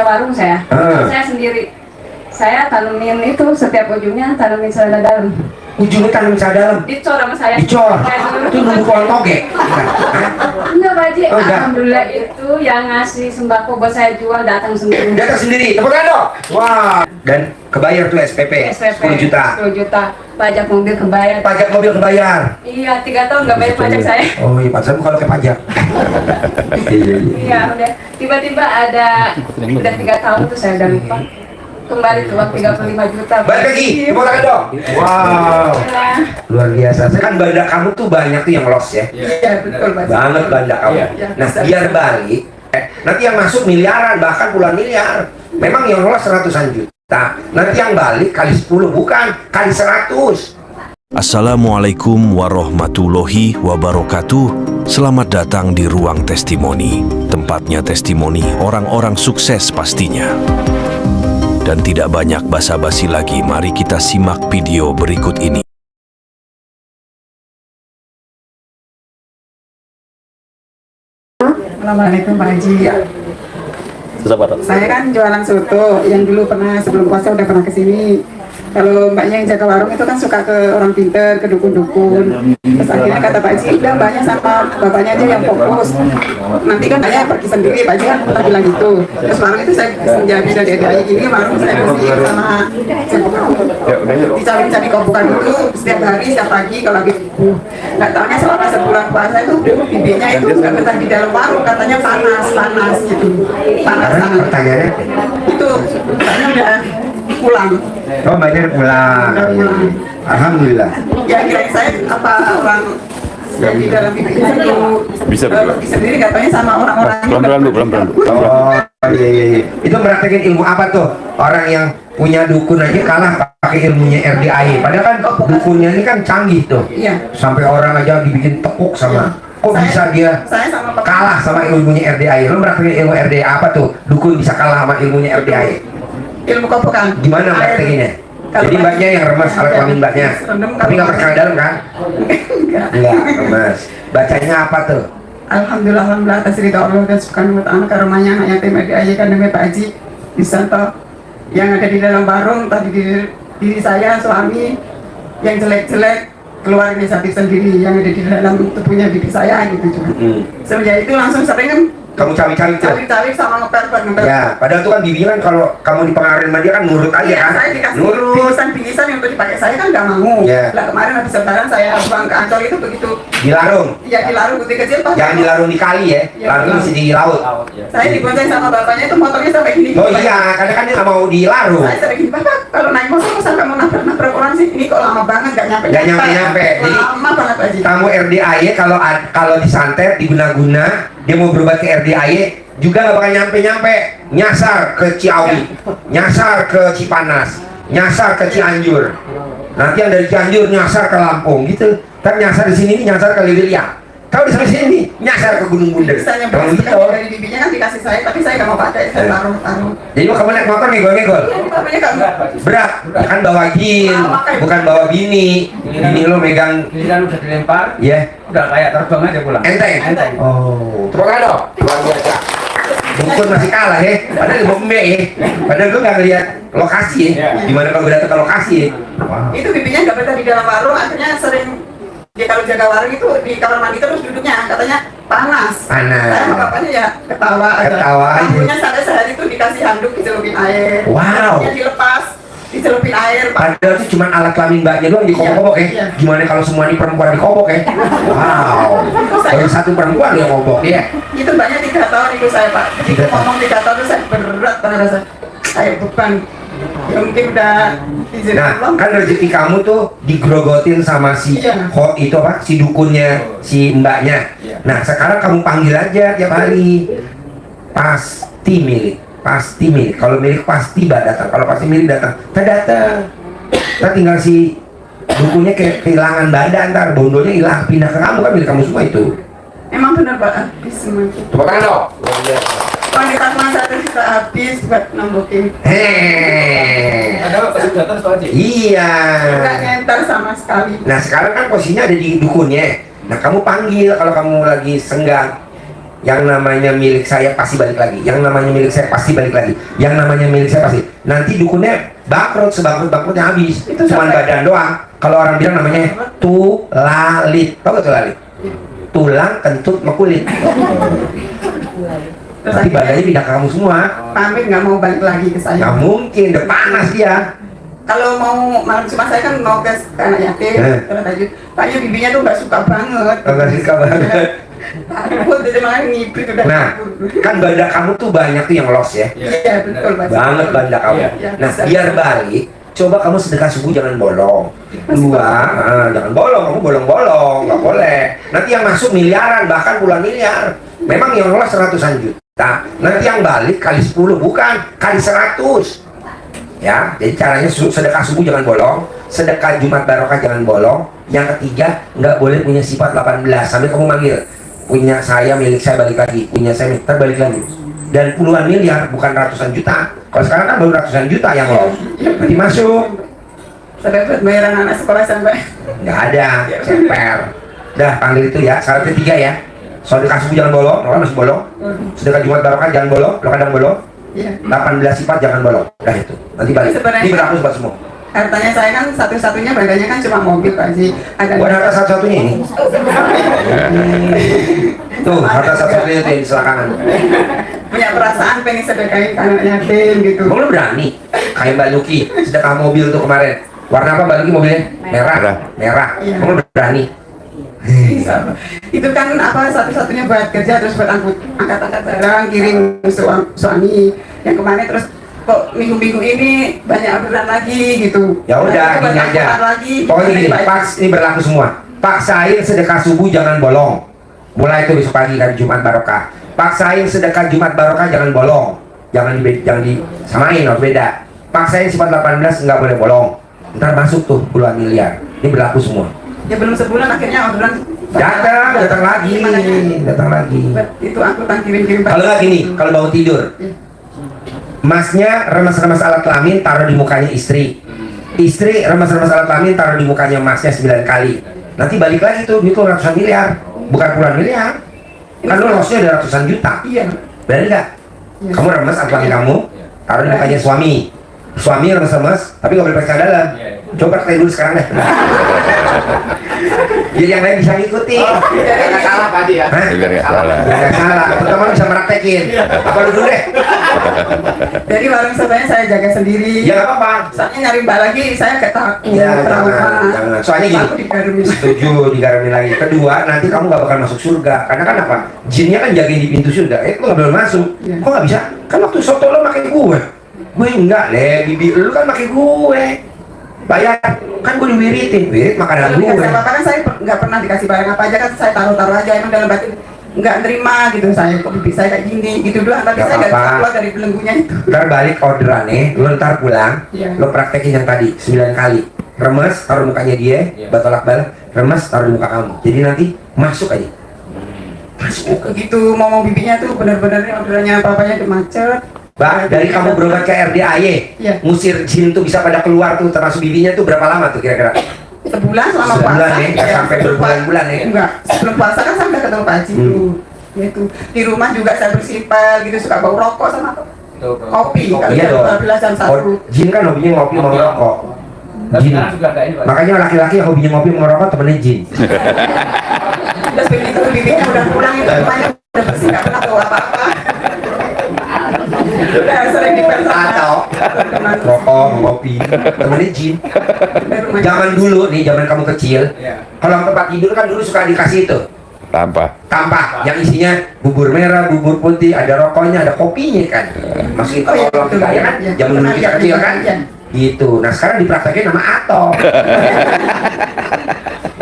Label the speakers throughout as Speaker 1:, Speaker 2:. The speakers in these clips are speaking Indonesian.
Speaker 1: warung saya. Saya sendiri. Saya tanemin itu setiap ujungnya tanemin selada dalam.
Speaker 2: Ujungnya tanam selada dalam.
Speaker 1: Dicor sama saya.
Speaker 2: Dicor. Itu nunggu pohon toge.
Speaker 1: Enggak Pak Haji.
Speaker 2: Oh, enggak.
Speaker 1: Alhamdulillah itu yang ngasih sembako buat saya jual datang sendiri.
Speaker 2: Datang sendiri. Tepuk tangan dong. Wah. Dan kebayar tuh SPP. 10 juta.
Speaker 1: 10 juta. Pajak mobil kebayar.
Speaker 2: Pajak mobil kebayar.
Speaker 1: Iya, 3 tahun nggak bayar pajak saya.
Speaker 2: Oh iya, pacaran kalau kayak pajak.
Speaker 1: Iya, udah. Tiba-tiba ada udah 3 tahun tuh saya udah lupa. Kembali ke uang 35 juta.
Speaker 2: Balik lagi, tepuk tangan dong. Wow. Luar biasa. Saya kan banda kamu tuh banyak tuh yang loss ya.
Speaker 1: Iya, betul Pak.
Speaker 2: Banget banda kamu.
Speaker 1: Iya.
Speaker 2: Nah, biar balik, nanti yang masuk miliaran, bahkan puluhan miliar. Memang yang loss ratusan juta. Nanti yang balik kali 10, bukan kali 100.
Speaker 3: Assalamualaikum warahmatullahi wabarakatuh. Selamat datang di Ruang Testimoni. Tempatnya testimoni orang-orang sukses pastinya. Dan tidak banyak basa-basi lagi, mari kita simak video berikut ini.
Speaker 4: Assalamualaikum Pak Haji. Saya kan jualan soto yang dulu pernah sebelum puasa udah pernah kesini. Kalau mbaknya yang jaga warung itu kan suka ke orang pinter, ke dukun-dukun. Terus akhirnya kata Pak Haji, udah mbaknya sama bapaknya aja yang fokus. Nanti kan mbaknya pergi sendiri, Pak Haji kan pernah bilang gitu. Terus warung itu saya senjabi dari adik ini, warung saya bersih sama dicari-cari kopukan dulu setiap hari, setiap pagi kalau lagi nggak tahunya selama sebulan puasa itu bibirnya itu nggak betah di dalam warung, katanya panas gitu. Panas
Speaker 2: Karena
Speaker 4: sangat.
Speaker 2: pertanyaannya,
Speaker 4: Itu mbaknya udah pulang.
Speaker 2: oh mbaknya pulang. Alhamdulillah.
Speaker 4: Ya kira saya apa orang yang di dalam bibirnya itu
Speaker 5: Bisa
Speaker 4: pergi sendiri katanya sama orang-orang
Speaker 5: Pelan-pelan Bu, pelan-pelan Bu.
Speaker 2: Oh iya. Itu praktekin ilmu apa tuh? Orang yang punya dukun aja kalah pakai ilmunya RDAI. Padahal kan dukunnya ini kan canggih tuh.
Speaker 4: Iya.
Speaker 2: Sampai orang aja dibikin tepuk sama. Kok bisa dia
Speaker 4: Saya sama Pak
Speaker 2: kalah sama ilmunya RDAI? Lo praktekin ilmu RDAI apa tuh? Dukun bisa kalah sama ilmunya RDAI?
Speaker 4: ilmu kopukan.
Speaker 2: Gimana praktekinnya? Jadi mbaknya yang remas alat kelamin mbaknya. Tapi nggak pakai dalam kan? Enggak, remas. Bacanya apa tuh?
Speaker 4: Alhamdulillah atas ridha Allah dan subhanahu wa ta'ala karomanya anak yatim adik kan demi Pak Haji Wisanto yang ada di dalam warung tadi diri saya suami yang jelek-jelek keluar inisiatif sendiri yang ada di dalam tubuhnya diri saya gitu cuma. Semenjak itu langsung sering
Speaker 2: Kamu cawi-cawi tuh?
Speaker 4: cari sama ngepet.
Speaker 2: Ya, padahal tuh kan bibi kan kalau kamu dipengaruhi sama dia kan nurut aja
Speaker 4: Iya,
Speaker 2: kan?
Speaker 4: saya dikasih
Speaker 2: Nurut.
Speaker 4: bingkisan yang untuk dipakai saya kan nggak mau.
Speaker 2: Iya.
Speaker 4: Lah kemarin habis lebaran saya buang ke Ancol itu begitu.
Speaker 2: Dilarung.
Speaker 4: Ya di larung putih kecil Pak.
Speaker 2: Jangan dilarung di kali ya,
Speaker 4: Iya,
Speaker 2: larung
Speaker 4: betul.
Speaker 2: mesti di laut.
Speaker 4: Saya dibonceng sama bapaknya itu motornya sampai gini.
Speaker 2: Oh iya, karena kan dia nggak mau dilarung.
Speaker 4: Saya sering gini, Bapak kalau naik motor kok sampai mau nabrak orang sih? Ini kok lama banget nggak nyampe.
Speaker 2: Nggak nyampe. Jadi
Speaker 4: Lama banget Pak Haji.
Speaker 2: kamu RDAY kalau disantet, diguna-guna, dia mau berubah ke RDAY juga nggak bakal nyampe, nyasar ke Ciawi, nyasar ke Cipanas, nyasar ke Cianjur. Nanti yang dari Cianjur nyasar ke Lampung gitu. Kan nyasar di sini nyasar ke Liliang. Kalau di sana sini nyasar ke Gunung Bunder.
Speaker 4: Saya
Speaker 2: Kalau gitu.
Speaker 4: dari bibinya kan dikasih saya, tapi saya nggak mau pakai. Saya taruh.
Speaker 2: Jadi kamu naik motor ngegol-ngegol.
Speaker 4: Bapaknya kan
Speaker 2: Berat, kan bawa jin, bukan bawa bini. Bini lo megang,
Speaker 6: Giliran udah dilempar,
Speaker 2: ya,
Speaker 6: udah kayak terbang aja pulang.
Speaker 2: enteng. Oh, tepuk tangan dong. Luar biasa. Dukun masih kalah ya, padahal bombe ya. Padahal gue nggak ngeliat lokasi ya. Gimana kalau gue datang ke lokasi ya? Wow.
Speaker 4: itu bibinya nggak betah di dalam warung, akhirnya sering dia kalau jaga warung itu di kamar mandi terus duduknya, katanya panas.
Speaker 2: Panas.
Speaker 4: Saya sama bapaknya ya ketawa aja.
Speaker 2: Ketawa aja.
Speaker 4: Lampunya sampai sehari itu dikasih handuk dicelupin air.
Speaker 2: Wow.
Speaker 4: Lampunya dilepas, dicelupin air. Pak.
Speaker 2: Padahal itu cuma alat kelamin mbaknya doang dikobok-kobok ya.
Speaker 4: Iya.
Speaker 2: Gimana kalau semua ini perempuan dikobok ya? Wow. Baru satu perempuan yang ngobok ya.
Speaker 4: Itu banyak 3 tahun itu saya Pak. Begitu
Speaker 2: 3 tahun.
Speaker 4: ngomong 3 tahun itu saya berat banget rasa. Kayak beban. Ya mungkin udah izin
Speaker 2: Nah,
Speaker 4: Allah.
Speaker 2: kan rezeki kamu tuh digrogotin sama si
Speaker 4: Iya.
Speaker 2: itu apa? Si dukunnya, si mbaknya. Nah, sekarang kamu panggil aja tiap hari. Pasti milik. Kalau milik pasti datang. Kalau pasti milik datang. Datang. Ntar tinggal si dukunnya kehilangan badan, ntar bondonya hilang, pindah ke kamu kan milik kamu semua itu.
Speaker 4: Emang benar Pak, habis semua itu.
Speaker 2: Tepuk tangan dong.
Speaker 4: Kuantitas masa itu kita habis buat nambokin.
Speaker 2: Hei.
Speaker 6: Ada apa sih datang Pak Haji?
Speaker 2: Iya.
Speaker 4: Nggak nyentar sama sekali.
Speaker 2: Nah sekarang kan posisinya ada di dukunnya. Nah kamu panggil kalau kamu lagi senggang. Yang namanya milik saya pasti balik lagi. Yang namanya milik saya pasti balik lagi. Yang namanya milik saya pasti. Nanti dukunnya bangkrut, sebangkrut-bangkrutnya habis.
Speaker 4: Itu
Speaker 2: Cuman
Speaker 4: sampai-
Speaker 2: badan doang. Kalau orang bilang namanya tulalit. Tahu gak tulalit? Tulang kentut mekulit.
Speaker 4: Terus
Speaker 2: Nanti
Speaker 4: akhirnya
Speaker 2: badannya pindah ke kamu semua.
Speaker 4: pamit nggak mau balik lagi ke saya.
Speaker 2: Nggak mungkin, udah panas dia.
Speaker 4: Kalau mau malam Jumat saya kan mau ke anak yatim, terus aja, Paknya bibinya tuh nggak suka banget.
Speaker 2: Nggak suka banget.
Speaker 4: Takut, jadi malah ngibrit udah.
Speaker 2: Nah, kan banda kamu tuh banyak tuh yang lost ya.
Speaker 4: Iya betul Mas.
Speaker 2: Banget banda kamu.
Speaker 4: Iya,
Speaker 2: Nah,
Speaker 4: bisa.
Speaker 2: biar balik, coba kamu sedekah subuh jangan bolong. Dua, jangan bolong, kamu bolong-bolong, nggak boleh. Nanti yang masuk miliaran, bahkan puluhan miliar. Memang yang lolos ratusan juta. Nanti yang balik kali 10, bukan kali 100. Ya, jadi caranya sedekah subuh jangan bolong, sedekah Jumat Barokah jangan bolong. Yang ketiga, nggak boleh punya sifat 18 sampai kamu manggil punya saya, milik saya balik lagi, punya saya balik lagi. Dan puluhan miliar bukan ratusan juta. Kalau sekarang kan baru ratusan juta yang lolos. Nanti masuk,
Speaker 4: Saya buat bayaran anak sekolah sampai.
Speaker 2: nggak ada, ceper. Dah panggil itu ya. Syarat ketiga ya. Sedekah subuh jangan bolong, lo kan masih bolong. Sedekah Jumat Barokah jangan bolong, lo kadang bolong.
Speaker 4: Iya.
Speaker 2: 18 sifat jangan bolong. Dah itu. Nanti balik.
Speaker 4: Sebenarnya-
Speaker 2: Ini berlaku buat semua.
Speaker 4: Hartanya saya kan satu-satunya badannya kan cuma mobil Pak Haji. Ada
Speaker 2: Buat harta satu-satunya ini. Tuh, harta satu-satunya itu yang di selangkangan.
Speaker 4: punya perasaan pengen sedekahin ke anak yatim gitu.
Speaker 2: Emang lu berani? Kayak Mbak Luki, sedekah mobil tuh kemarin. Warna apa Mbak Luki mobilnya? Merah. Merah.
Speaker 4: Iya.
Speaker 2: Emang lu berani?
Speaker 4: Itu kan apa satu-satunya buat kerja terus buat angkat-angkat barang kirim suami yang kemarin terus kok minggu-minggu ini banyak orderan lagi gitu.
Speaker 2: Ya udah,
Speaker 4: Nah, itu
Speaker 2: gini
Speaker 4: banyak
Speaker 2: aja.
Speaker 4: orderan lagi.
Speaker 2: Pokoknya gini,
Speaker 4: Pak,
Speaker 2: Pak, ini berlaku semua. Paksain sedekah subuh jangan bolong. Mulai itu besok pagi dari Jumat Barokah. Paksain sedekah Jumat Barokah jangan bolong. Jangan disamain, harus beda. Paksain sifat 18 nggak boleh bolong. Ntar masuk tuh puluhan miliar. Ini berlaku semua.
Speaker 4: ya belum sebulan akhirnya orderan
Speaker 2: Datang lagi, datang lagi.
Speaker 4: itu angkutan kirim-kirim
Speaker 2: Kalau nggak gini, kalau bangun tidur, masnya remas-remas alat kelamin taruh di mukanya istri. Istri remas-remas alat kelamin taruh di mukanya masnya 9 kali. Nanti balik lagi tuh, itu ratusan miliar, bukan puluhan miliar. Kan lo lossnya udah ratusan juta.
Speaker 4: Iya.
Speaker 2: Berani nggak?
Speaker 4: Iya.
Speaker 2: Kamu remas alat kelamin kamu, taruh di mukanya suami. Suami remas-remas, tapi nggak boleh pakai dalam. Coba pakai dulu sekarang deh. Biar yang lain bisa ngikutin.
Speaker 6: Nggak salah Pak Haji ya.
Speaker 2: Hah?
Speaker 3: Biar nggak salah.
Speaker 2: Nggak salah. Pertama bisa meraktekin. Apa dulu deh?
Speaker 4: Jadi warung sebanya saya jaga sendiri.
Speaker 2: Ya nggak apa-apa.
Speaker 4: Soalnya nyari mbak lagi saya kayak takut,
Speaker 2: Ya
Speaker 4: trauma.
Speaker 2: jangan. Soalnya gini.
Speaker 4: Aku digarumi.
Speaker 2: Setuju digarami lagi. Kedua, nanti kamu nggak bakal masuk surga. Karena kan apa? Jinnya kan jagain di pintu surga. Lo nggak boleh masuk.
Speaker 4: Iya.
Speaker 2: Kok nggak bisa? Kan waktu soto lo makin gue. Gue enggak deh. Bibi lu kan makin gue. Bayar. Kan gue diwiritin. Wirit makanan
Speaker 4: Kalau
Speaker 2: gue.
Speaker 4: dikasih apa-apa kan saya nggak pernah dikasih barang apa aja kan saya taruh-taruh aja emang dalam batin nggak nerima gitu saya kok bibi saya kayak gini gitu doang tapi
Speaker 2: Nggak
Speaker 4: saya nggak bisa
Speaker 2: apa-apa.
Speaker 4: keluar dari belenggunya itu.
Speaker 2: Ntar balik orderannya, lo ntar pulang,
Speaker 4: Iya.
Speaker 2: lo praktekin yang tadi 9 kali. Remes, taruh mukanya dia,
Speaker 6: Iya.
Speaker 2: batol akbal, remes, taruh di muka kamu. Jadi nanti masuk aja. Masuk.
Speaker 4: Begitu mau bibinya tuh benar-benar orderannya apa-apanya tuh macet.
Speaker 2: Bah, dari kamu berobat ke RDAY,
Speaker 4: Iya.
Speaker 2: musir jin tuh bisa pada keluar tuh, termasuk bibinya tuh berapa lama tuh kira-kira?
Speaker 4: Sebulan selama
Speaker 2: Sebulan
Speaker 4: puasa.
Speaker 2: ya, nggak sampai berbulan-bulan ya.
Speaker 4: Enggak, sebelum puasa kan saya udah ketemu Pak Haji tuh. Gitu. Di rumah juga saya bersipel gitu suka bau rokok sama kopi. Kalau
Speaker 2: Iya
Speaker 4: jam
Speaker 2: dong.
Speaker 4: 12 jam 1.
Speaker 2: Oh, jin kan hobinya ngopi mau ngerokok.
Speaker 6: Tapi
Speaker 2: Jin.
Speaker 6: sekarang juga nggak ini Pak.
Speaker 2: Makanya laki-laki yang hobinya ngopi mau ngerokok temennya jin.
Speaker 4: Terus begitu bibinya udah pulang itu rumahnya udah bersih nggak pernah bau apa-apa. Udah sering dipel sama
Speaker 2: Atau
Speaker 4: teman.
Speaker 2: rokok, ngopi, temennya jin.
Speaker 4: Dari rumah.
Speaker 2: Zaman dulu nih, zaman kamu kecil,
Speaker 6: Iya.
Speaker 2: kalau tempat tidur kan dulu suka dikasih itu
Speaker 3: Tanpa.
Speaker 2: tampah yang isinya bubur merah, bubur putih, ada rokoknya, ada kopinya kan. Masukin ke
Speaker 4: Oh, iya,
Speaker 2: kolong
Speaker 4: betul.
Speaker 2: kita ya kan?
Speaker 4: Iya.
Speaker 2: Zaman dulu kita
Speaker 4: Iya,
Speaker 2: kecil
Speaker 4: iya,
Speaker 2: kan?
Speaker 4: iya.
Speaker 2: Gitu. Nah sekarang dipraktekin nama Ato.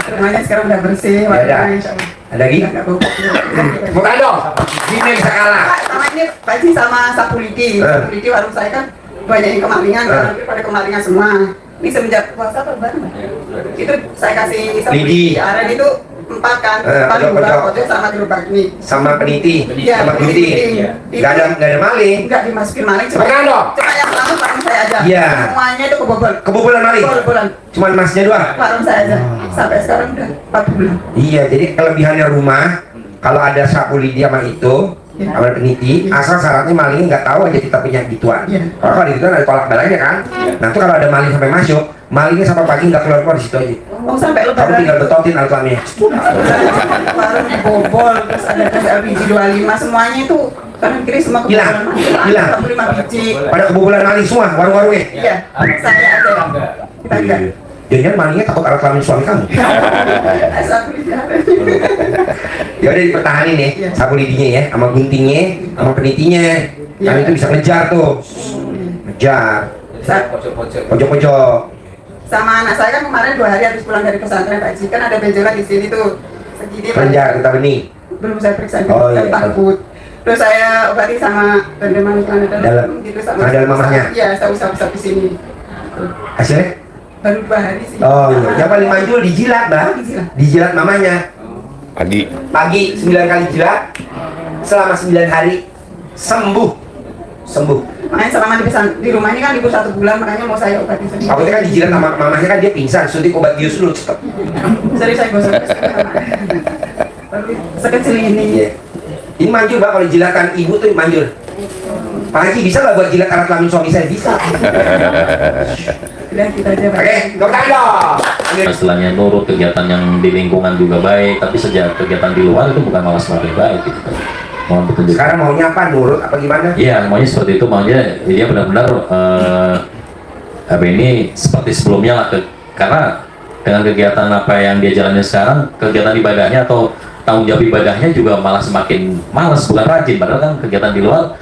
Speaker 4: Rumahnya sekarang udah bersih.
Speaker 2: Ya udah.
Speaker 4: warnanya insya Allah.
Speaker 2: Ada lagi?
Speaker 4: Nggak bau.
Speaker 2: Bukan dong. Gini bisa kalah.
Speaker 4: Pak, sama ini Pak Haji sama Sapulidi. Sapulidi warung saya kan banyak yang kemalingan, kan hampir pada kemalingan semua. Ini semenjak puasa apa bareng? Itu saya kasih
Speaker 2: Lidi.
Speaker 4: Sapulidi. Aren itu 4 kan, paling
Speaker 2: pojok.
Speaker 4: pojok sama gerobak ini.
Speaker 2: Sama peniti,
Speaker 4: Iya,
Speaker 2: sama
Speaker 4: peniti.
Speaker 2: peniti.
Speaker 4: Itu-
Speaker 2: Nggak ada maling.
Speaker 4: Enggak dimasukin maling, cuma
Speaker 2: Bukan dong.
Speaker 4: cuma yang selamat warung saya aja.
Speaker 2: Iya.
Speaker 4: Semuanya itu kebobol.
Speaker 2: Kebobolan maling.
Speaker 4: Kebobolan.
Speaker 2: Cuman emasnya doang.
Speaker 4: Warung saya aja. Sampai sekarang udah 4 bulan.
Speaker 2: Iya, jadi kelebihannya rumah, kalau ada sapu lidi sama itu, sama peniti, asal syaratnya malingnya nggak tahu aja kita punya gituan. Kalau ada gituan ada tolak balanya kan. Nanti kalau ada maling sampai masuk, malingnya sampai pagi nggak keluar di situ aja.
Speaker 4: Oh, sampai
Speaker 2: Kamu tinggal betotin alat-alatnya.
Speaker 4: warung bobol, terus ada LPG 25, semuanya itu kanan kiri semua
Speaker 2: Hilang.
Speaker 4: kebobolan. 25 biji.
Speaker 2: Pada kebobolan maling semua warung-warungnya.
Speaker 4: Iya, saya ada. Kita enggak.
Speaker 2: Jangan malingnya takut alat kelamin suami kamu.
Speaker 4: Sapu lidi ada.
Speaker 2: Ya udah dipertahanin ya,
Speaker 4: Iya.
Speaker 2: sapu lidinya ya, sama guntingnya, sama penitinya.
Speaker 4: Iya.
Speaker 2: Kan itu bisa ngejar tuh. Ngejar.
Speaker 6: Pojok-pojok.
Speaker 2: Pojok-pojok.
Speaker 4: Sama anak saya kan kemarin 2 hari habis pulang dari pesantren Pak Ji, kan ada benjolan di sini tuh segini Pak.
Speaker 2: Kelenjar kita benih.
Speaker 4: Belum saya periksa
Speaker 2: Oh,
Speaker 4: saya
Speaker 2: iya.
Speaker 4: takut. Terus saya obati sama rendeman
Speaker 2: Dalam.
Speaker 4: gitu sama
Speaker 2: Dalam mamahnya?
Speaker 4: Iya, saya usap-usap di sini.
Speaker 2: Hasilnya?
Speaker 4: Baru 2 hari sih.
Speaker 2: Oh iya. Yang paling manjul dijilat, Mbak.
Speaker 4: Dijilat.
Speaker 2: Dijilat mamanya.
Speaker 3: Pagi.
Speaker 2: Pagi 9 kali jilat. Selama 9 hari sembuh. Sembuh.
Speaker 4: Makanya selama di rumah ini kan libur 1 bulan, makanya mau saya obati sendiri.
Speaker 2: Takutnya kan dijilat sama mamanya kan dia pingsan, suntik obat bius dulu cepet.
Speaker 4: Jadi saya gosok baru sekecil ini.
Speaker 2: Iya. Ini manjur Mbak kalau jilatan ibu tuh manjur. Pak Haji bisa lah buat jilat alat kelamin suami saya bisa.
Speaker 4: Udah kita aja Pak.
Speaker 2: Oke, dokter dong.
Speaker 5: Istilahnya nurut kegiatan yang di lingkungan juga baik, tapi sejak kegiatan di luar itu bukan malah semakin baik gitu. Mohon petunjuk.
Speaker 2: Sekarang maunya apa? Nurut apa gimana?
Speaker 5: Iya, maunya seperti itu, maunya dia benar-benar apa ini seperti sebelumnya lah, karena dengan kegiatan apa yang dia jalani sekarang, kegiatan ibadahnya atau tanggung jawab ibadahnya juga malah semakin malas, bukan rajin, padahal kan kegiatan di luar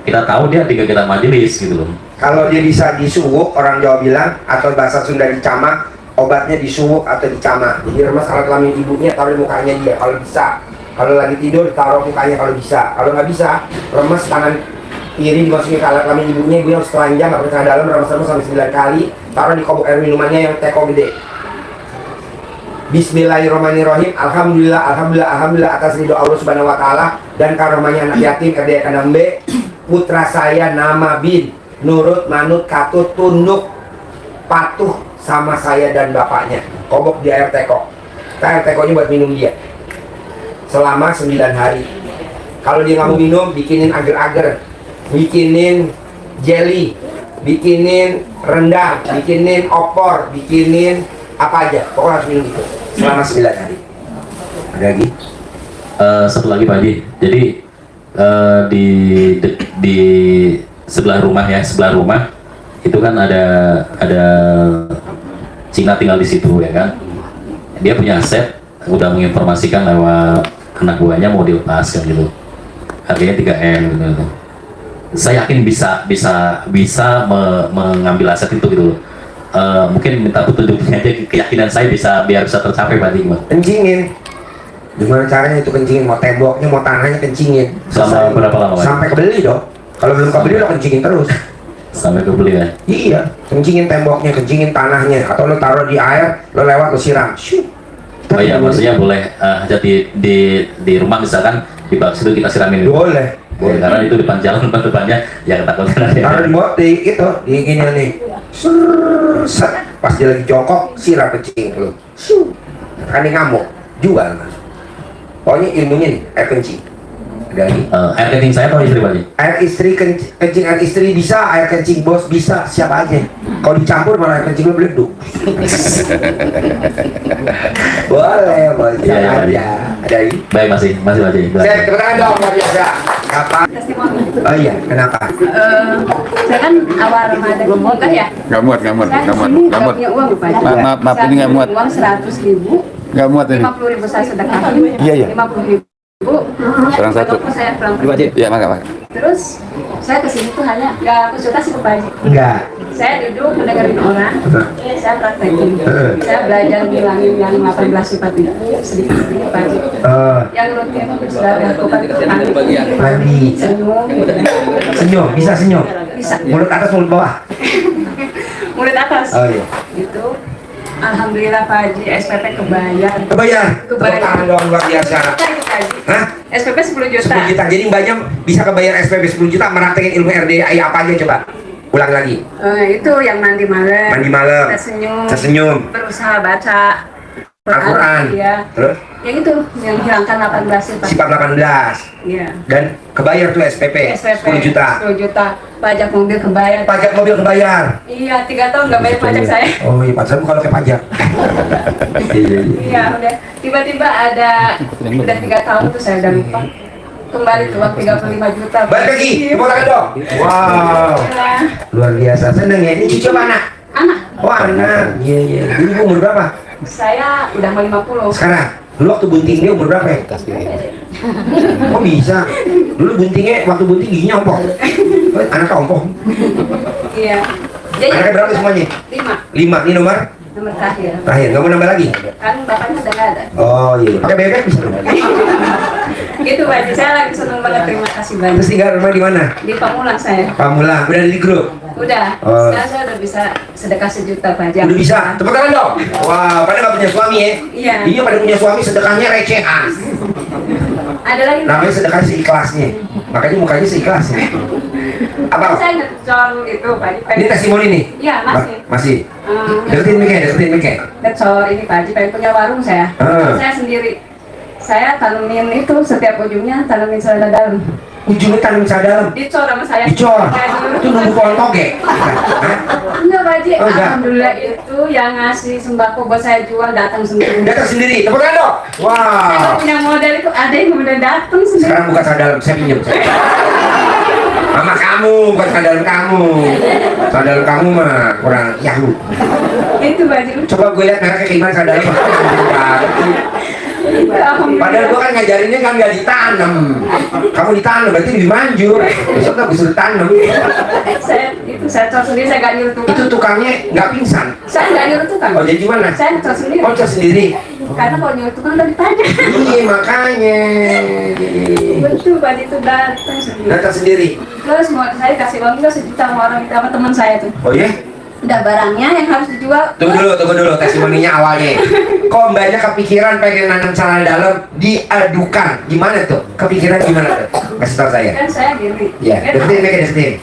Speaker 5: kita tahu dia di kegiatan majelis gitu loh.
Speaker 2: Kalau dia bisa disuwuk, orang Jawa bilang, atau bahasa Sunda dicamak, obatnya disuwuk atau dicamak. Jadi remas alat kelamin ibunya taruh di mukanya dia kalau bisa. Kalau lagi tidur taruh mukanya kalau bisa. Kalau nggak bisa, remas tangan kiri dimasukin ke alat kelamin ibunya, ibunya harus telanjang, nggak perlu dalam, remas-remas sampai 9 kali, taruh di kobok air minumannya yang teko gede. Bismillahirrahmanirrahim. Alhamdulillah, alhamdulillah, alhamdulillah atas ridho Allah Subhanahu wa taala dan karomahnya anak yatim RDA Kandang B. Putra saya nama Bin, nurut, manut, katut, tunduk, patuh sama saya dan bapaknya. Kobok di air teko. Air tekonya buat minum dia selama 9 hari. Kalau dia nggak mau minum, bikinin agar-agar, bikinin jelly, bikinin rendang, bikinin opor, bikinin apa aja, pokoknya harus minum itu selama 9 hari. Ada lagi?
Speaker 5: Satu lagi Pak Haji, jadi di sebelah rumah ya, sebelah rumah itu kan ada Cina tinggal di situ ya kan. Dia punya aset, udah menginformasikan lewat anak buahnya mau dilepaskan gitu. Harganya 3M gitu. Saya yakin bisa mengambil aset itu gitu. Mungkin minta petunjuknya aja, keyakinan saya biar bisa tercapai Pak Haji.
Speaker 2: Kencingin. Gimana caranya itu kencingin? Mau temboknya, mau tanahnya kencingin.
Speaker 5: Selama berapa lama Pak?
Speaker 2: Sampai kebeli dong. Kalau belum kebeli lo kencingin terus.
Speaker 5: Sampai kebeli ya?
Speaker 2: Iya, kencingin temboknya, kencingin tanahnya, atau lo taruh di air, lo lewat lo siram. Syuh.
Speaker 5: Oh iya, maksudnya boleh hajat di rumah misalkan di bak situ kita siramin dulu.
Speaker 2: Boleh.
Speaker 5: Boleh, karena itu depan jalan depannya ya ketakutan ada.
Speaker 2: Taruh di bawah di itu, di gini nih. Set, pas dia lagi jongkok, siram kencing lo. Syuh. Kan dia ngamuk, jual mas. Pokoknya ilmunya nih, air kencing. Ada lagi?
Speaker 5: Air kencing saya atau istri Pak Haji?
Speaker 2: Air istri, kencing air istri bisa, air kencing bos bisa, siapa aja. Kalau dicampur malah air kencing lo beleduk. Boleh, boleh.
Speaker 5: Iya, iya,
Speaker 2: aja.
Speaker 5: iya.
Speaker 2: Ada lagi?
Speaker 5: Baik masih Pak Haji.
Speaker 2: Saya kebetulan dong, luar biasa. Apa?
Speaker 1: Testimoni.
Speaker 2: Oh iya, kenapa?
Speaker 1: Saya kan awal Ramadan nikah ya.
Speaker 7: Nggak muat,
Speaker 1: Saya kesini nggak punya uang Pak Haji.
Speaker 7: Maaf,
Speaker 1: Saya
Speaker 7: ini nggak
Speaker 1: punya
Speaker 7: muat.
Speaker 1: Uang 100.000,
Speaker 7: Nggak muat ini.
Speaker 1: 50.000 saya sedekahin.
Speaker 7: Iya, iya.
Speaker 1: 50.000.
Speaker 7: Kurang satu.
Speaker 1: Saya pulang pergi.
Speaker 7: Iya, maka.
Speaker 1: Terus saya kesini tuh hanya nggak konsultasi ke Pak Haji.
Speaker 2: Enggak.
Speaker 1: Saya duduk mendengarin orang, saya praktekin. Saya belajar ngilangin yang 18 sifat itu sedikit-sedikit Pak Haji. Yang rutin sudah dilakukan itu
Speaker 2: Mandi.
Speaker 1: senyum,
Speaker 2: Senyum, bisa senyum.
Speaker 1: bisa.
Speaker 2: Mulut atas, mulut bawah.
Speaker 1: Mulut atas.
Speaker 2: Oh iya.
Speaker 1: Gitu. Alhamdulillah Pak Haji, SPP kebayar.
Speaker 2: Kebayar. Tepuk
Speaker 1: Kebayar.
Speaker 2: tangan dong, luar biasa.
Speaker 1: Juta itu Pak Haji.
Speaker 2: Hah?
Speaker 1: SPP 10 juta.
Speaker 2: 10 juta. Jadi mbaknya bisa kebayar SPP 10 juta meraktekin ilmu RDA apa aja coba? Ulang lagi.
Speaker 1: Itu yang mandi malam.
Speaker 2: Mandi malam.
Speaker 1: Tersenyum.
Speaker 2: Tersenyum.
Speaker 1: Berusaha baca
Speaker 2: Al-Quran.
Speaker 1: Iya.
Speaker 2: Terus
Speaker 1: Yang itu yang hilangkan 18 itu.
Speaker 2: sifat 18
Speaker 1: Iya.
Speaker 2: dan kebayar tuh SPP, 10 juta.
Speaker 1: 10 juta. Pajak mobil kebayar.
Speaker 2: Pajak mobil kebayar.
Speaker 1: Iya, 3 tahun nggak bayar pajak saya.
Speaker 2: Oh iya, Pak, saya bukan pakai pajak. Iya.
Speaker 1: Iya, udah tiba-tiba ada udah 3 tahun tuh saya udah lupa. Kembali ke uang 35 juta.
Speaker 2: Balik lagi, tepuk tangan dong. Wow,
Speaker 1: Iya.
Speaker 2: luar biasa, seneng ya. Ini cucu apa anak?
Speaker 1: Anak,
Speaker 2: Oh anak, iya iya. Dulu umur berapa?
Speaker 1: saya udah mau 50.
Speaker 2: Sekarang? Dulu waktu bunting dia umur berapa ya? Kok bisa? Dulu buntingnya, waktu bunting giginya ompong. Anaknya ompong.
Speaker 1: Iya. Jadi
Speaker 2: Anaknya berapa semuanya?
Speaker 1: 5
Speaker 2: 5, ini nomor
Speaker 1: terakhir.
Speaker 2: terakhir, nggak mau nambah lagi?
Speaker 1: Kan bapaknya udah nggak ada.
Speaker 2: Oh iya, pakai bebek bisa.
Speaker 1: Gitu Pak Haji, saya lagi seneng banget, terima kasih banyak.
Speaker 2: Terus tinggal rumah di mana?
Speaker 1: Di Pamulang saya.
Speaker 2: Pamulang, udah di grup?
Speaker 1: Udah,
Speaker 2: Oh.
Speaker 1: sekarang saya udah bisa sedekah 1 juta Pak Haji.
Speaker 2: Udah bisa? Tepuk tangan dong. Wow, pada nggak punya suami ya?
Speaker 1: Iya.
Speaker 2: Iya, pada punya suami sedekahnya recehan.
Speaker 1: Ada lagi Pak?
Speaker 2: Namanya sedekah seikhlasnya. Makanya mukanya seikhlasnya. Apa?
Speaker 1: Saya ngecor itu Pak Haji.
Speaker 2: Ini testimoni nih?
Speaker 1: Iya, masih.
Speaker 2: Masih. Deketin miknya.
Speaker 1: Ngecor ini Pak Haji, pengen punya warung saya.
Speaker 2: Ah.
Speaker 1: Saya sendiri. Saya tanemin itu setiap ujungnya tanemin selada dalam.
Speaker 2: Ujungnya tanam bisa dalam.
Speaker 1: Dicor sama saya.
Speaker 2: Dicor.
Speaker 1: Kayak dulu.
Speaker 2: Itu nunggu pohon toge. Hah?
Speaker 1: Enggak Pak Haji,
Speaker 2: Oh, enggak.
Speaker 1: alhamdulillah itu yang ngasih sembako buat saya jual datang sendiri.
Speaker 2: Datang sendiri. Tepuk tangan dong.
Speaker 1: Saya
Speaker 2: Wow.
Speaker 1: punya model itu ada yang model datang sendiri.
Speaker 2: Sekarang buka sana dalam, saya pinjam. Mama kamu, bukan sana dalam kamu. Sana dalam kamu mah kurang yahoo.
Speaker 1: Itu baju.
Speaker 2: Coba gue lihat mereka kayak gimana sana dalam. Padahal gua kan ngajarinnya kan nggak ditanam. Kamu ditanam berarti lebih manjur. Besok nggak bisa ditanam.
Speaker 1: saya cor sendiri, saya nggak nyuruh tukang.
Speaker 2: Itu tukangnya nggak pingsan.
Speaker 1: Saya nggak nyuruh tukang.
Speaker 2: Oh jadi gimana?
Speaker 1: Saya cor sendiri.
Speaker 2: Oh cor sendiri.
Speaker 1: Karena kalau nyuruh tukang udah ditanya.
Speaker 2: Iya makanya.
Speaker 1: Betul Pak, itu datang sendiri.
Speaker 2: Datang sendiri.
Speaker 1: Terus mau saya kasih uang juga 1 juta sama orang itu sama teman saya tuh.
Speaker 2: Oh iya?
Speaker 1: Udah barangnya yang harus dijual.
Speaker 2: Tunggu dulu testimoninya awalnya. Kok mbaknya kepikiran pengen nanam celana dalam diadukan? Gimana tuh? Kepikiran gimana tuh? Kasih tau saya.
Speaker 1: Kan saya gini.
Speaker 2: Iya,
Speaker 1: Kan,
Speaker 2: deketin.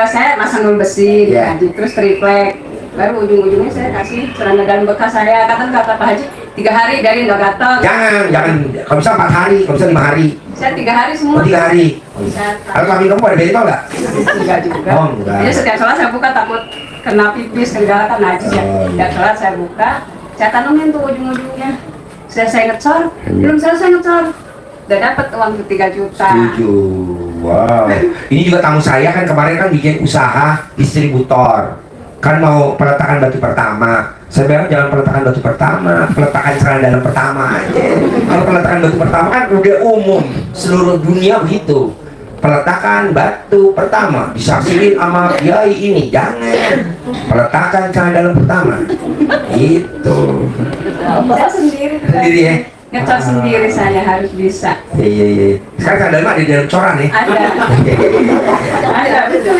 Speaker 1: saya masang dulu besi,
Speaker 2: Iya.
Speaker 1: Haji, terus triplek. Baru ujung-ujungnya saya kasih celana dalam bekas saya. Kata Pak Haji, 3 hari dari nggak gatal.
Speaker 2: Jangan. Kalau bisa 4 hari, kalau bisa 5 hari.
Speaker 1: Saya 3 hari semua.
Speaker 2: Oh 3 hari.
Speaker 1: Saya
Speaker 2: Kalau kami kamu ada beda tau nggak?
Speaker 1: enggak juga.
Speaker 2: Oh, enggak.
Speaker 1: Jadi setiap sholat saya buka takut kena pipis, segala kan najis ya.
Speaker 2: Oh, iya.
Speaker 1: Setiap sholat saya buka, saya tanemin tuh ujung-ujungnya. Saya ngecor, belum selesai ngecor. Udah dapat uang tuh 3 juta.
Speaker 2: Setuju. Wow. Ini juga tamu saya kan kemarin kan bikin usaha distributor. Kan mau peletakan batu pertama. Saya bilang jangan peletakan batu pertama, peletakan celana dalam pertama aja. Kalau peletakan batu pertama kan udah umum, seluruh dunia begitu. Peletakan batu pertama disaksiin sama kiai ini, jangan. Peletakan celana dalam pertama. Gitu.
Speaker 1: Saya sendiri.
Speaker 2: Sendiri ya?
Speaker 1: Ngecor sendiri saya harus bisa.
Speaker 2: Iya. Sekarang celana dalam ada di dalam coran ya.
Speaker 1: Ada. Ada, betul.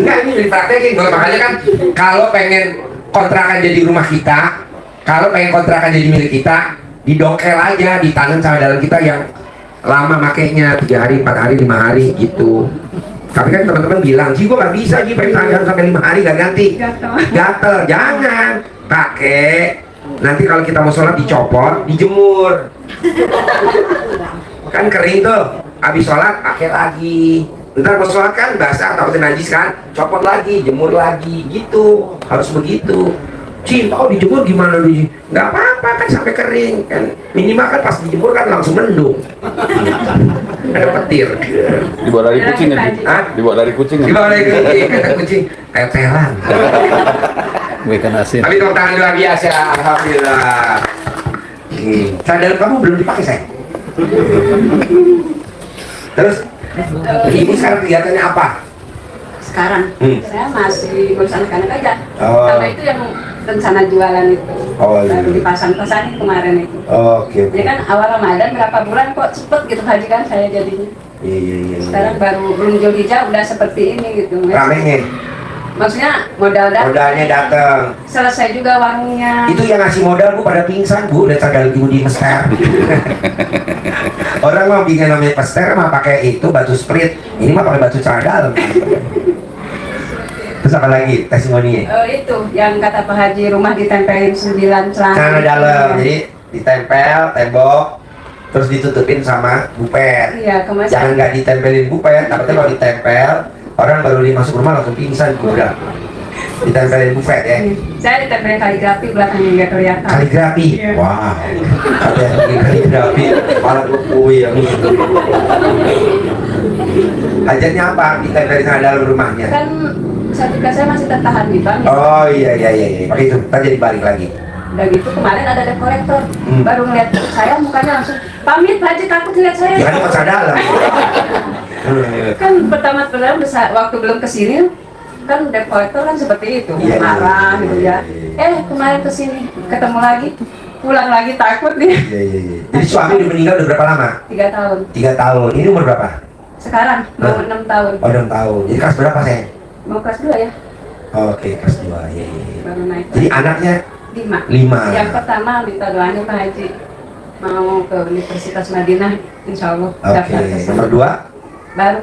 Speaker 2: Enggak, ini dipraktekin. Makanya kan kalau pengen kontrakan jadi rumah kita, kalau pengen kontrakan jadi milik kita, didongkel aja, ditanam sama dalam kita yang lama makainya 3 hari, 4 hari, 5 hari gitu. Tapi kan teman-teman bilang, sih gua nggak bisa sih pengen tanam sampai 5 hari gak ganti. Gatel, jangan pakai. Nanti kalau kita mau sholat dicopot, dijemur. Kan kering tuh. Habis sholat pakai lagi. Ntar mau sholat kan basah takut najis kan, copot lagi, jemur lagi, gitu. Harus begitu. Cinta, oh dijemur gimana nih? Nggak apa-apa kan sampai kering kan. Minimal kan pas dijemur kan langsung mendung. Ada petir.
Speaker 7: Dibawa dari kucing ya?
Speaker 2: Hah?
Speaker 7: Dibawa dari kucing ya?
Speaker 2: Gimana lagi kucing? Kata kucing, tetelan.
Speaker 7: Ikan asin.
Speaker 2: Tapi tepuk tangan luar biasa, alhamdulillah. Sandal kamu belum dipakai saya. Terus ibu sekarang kegiatannya apa?
Speaker 1: Sekarang saya masih ngurus anak-anak aja.
Speaker 2: Oh.
Speaker 1: Sama itu yang rencana jualan itu.
Speaker 2: Oh, iya.
Speaker 1: Baru dipasang-pasangin kemarin itu.
Speaker 2: Oke.
Speaker 1: Jadi kan awal Ramadan berapa bulan kok cepet gitu Haji kan saya jadinya.
Speaker 2: Iya.
Speaker 1: Sekarang baru belum Julhijjah udah seperti ini gitu.
Speaker 2: Ramenya,
Speaker 1: Maksudnya modal
Speaker 2: modalnya datang.
Speaker 1: selesai juga warungnya.
Speaker 2: Itu yang ngasih modal bu pada pingsan bu, udah cadal ibu di mester. Orang mau bikin namanya pester mah pakai itu batu sprit, ini mah pakai batu cadal. Terus apa lagi testimoninya?
Speaker 1: Itu yang kata Pak Haji rumah ditempelin 9 celana.
Speaker 2: Celana dalam, jadi ditempel tembok, terus ditutupin sama bupet.
Speaker 1: Iya, kemarin
Speaker 2: Jangan nggak ditempelin bupet, takutnya kalau ditempel orang baru masuk rumah langsung pingsan juga. Ditempelin bupet ya.
Speaker 1: saya ditempelin kaligrafi belakangnya nggak kelihatan.
Speaker 2: Kaligrafi,
Speaker 1: Iya.
Speaker 2: wow, ada yang kaligrafi, malah gue yang hajatnya apa? Ditempelin sana dalam rumahnya.
Speaker 1: Kan sertifikat saya masih tertahan di bank.
Speaker 2: Oh iya, pakai itu, kita jadi balik lagi.
Speaker 1: Udah gitu kemarin ada debt collector, baru ngeliat saya mukanya langsung pamit Pak Haji, takut lihat saya.
Speaker 2: Ya kan masa dalam.
Speaker 1: Kan pertama waktu belum kesini kan debt collector kan seperti itu,
Speaker 2: Iya,
Speaker 1: marah gitu ya. Kemarin kesini ketemu lagi, pulang lagi takut nih.
Speaker 2: Iya. Jadi suami udah meninggal udah berapa lama?
Speaker 1: 3 tahun.
Speaker 2: 3 tahun. Ini umur berapa?
Speaker 1: Sekarang mau 6 tahun.
Speaker 2: Oh 6 tahun. Jadi kelas berapa saya?
Speaker 1: Mau kelas 2 ya,
Speaker 2: Oke, kelas 2. Iya.
Speaker 1: baru naik.
Speaker 2: Jadi anaknya
Speaker 1: 5.
Speaker 2: 5.
Speaker 1: Yang pertama minta doanya Pak Haji mau ke Universitas Madinah, insya Allah
Speaker 2: Oke.
Speaker 1: daftar ke sana.
Speaker 2: Nomor 2,
Speaker 1: Baru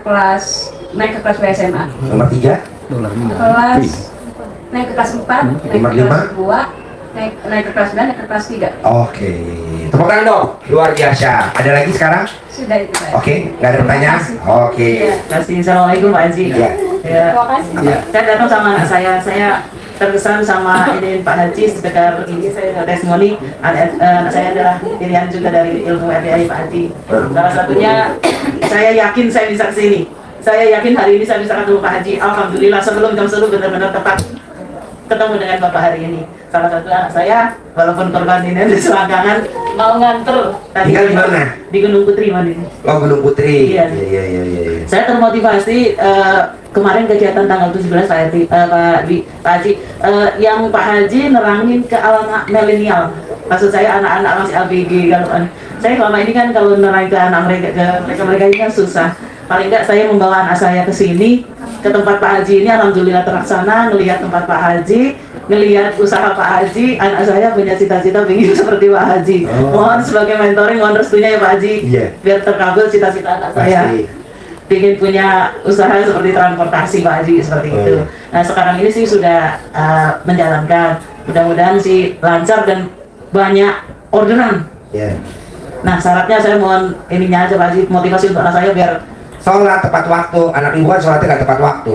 Speaker 1: naik ke kelas 2 SMA.
Speaker 2: nomor 3,
Speaker 1: Kelas naik ke kelas 4, naik
Speaker 2: Nomor
Speaker 1: ke kelas
Speaker 2: 5.
Speaker 1: 2, naik ke kelas 9, naik ke kelas 3.
Speaker 2: Oke. Tepuk tangan dong. Luar biasa. Ada lagi sekarang?
Speaker 1: Sudah itu Pak.
Speaker 2: Oke, nggak ada pertanyaan? Oke.
Speaker 8: Assalamualaikum Pak Haji.
Speaker 2: Iya.
Speaker 8: Ya,
Speaker 1: Terima kasih.
Speaker 8: saya datang sama anak saya terkesan sama ide Pak Haji sekedar ini saya testimoni anak saya adalah pilihan juga dari ilmu RDI Pak Haji. Salah satunya saya yakin saya bisa kesini. Saya yakin hari ini saya bisa ketemu Pak Haji. Alhamdulillah sebelum jam 10 benar-benar tepat ketemu dengan Bapak hari ini. Salah satu anak saya, walaupun korban ini ada selangkangan, mau nganter.
Speaker 2: Tinggal di mana?
Speaker 8: Di Gunung Putri, Madinah.
Speaker 2: Oh, Gunung Putri.
Speaker 8: Iya.
Speaker 2: Iya.
Speaker 8: Saya termotivasi kemarin kegiatan tanggal 17 Pak Haji, yang Pak Haji nerangin ke anak milenial. Maksud saya anak-anak masih ABG. Saya selama ini kan kalau nerangin ke anak mereka ini kan susah. Paling enggak saya membawa anak saya ke sini, ke tempat Pak Haji ini, alhamdulillah terlaksana, ngelihat tempat Pak Haji, ngelihat usaha Pak Haji. Anak saya punya cita-cita ingin seperti Pak Haji. Mohon sebagai mentoring, mohon restunya ya Pak Haji, biar terkabul cita-cita anak saya. Ingin punya usaha seperti transportasi Pak Haji, seperti itu. Nah sekarang ini sih sudah menjalankan, mudah-mudahan sih lancar dan banyak orderan. Nah syaratnya saya mohon ininya aja Pak Haji, motivasi untuk anak saya biar
Speaker 2: Sholat tepat waktu. Anak ibu kan sholatnya nggak tepat waktu.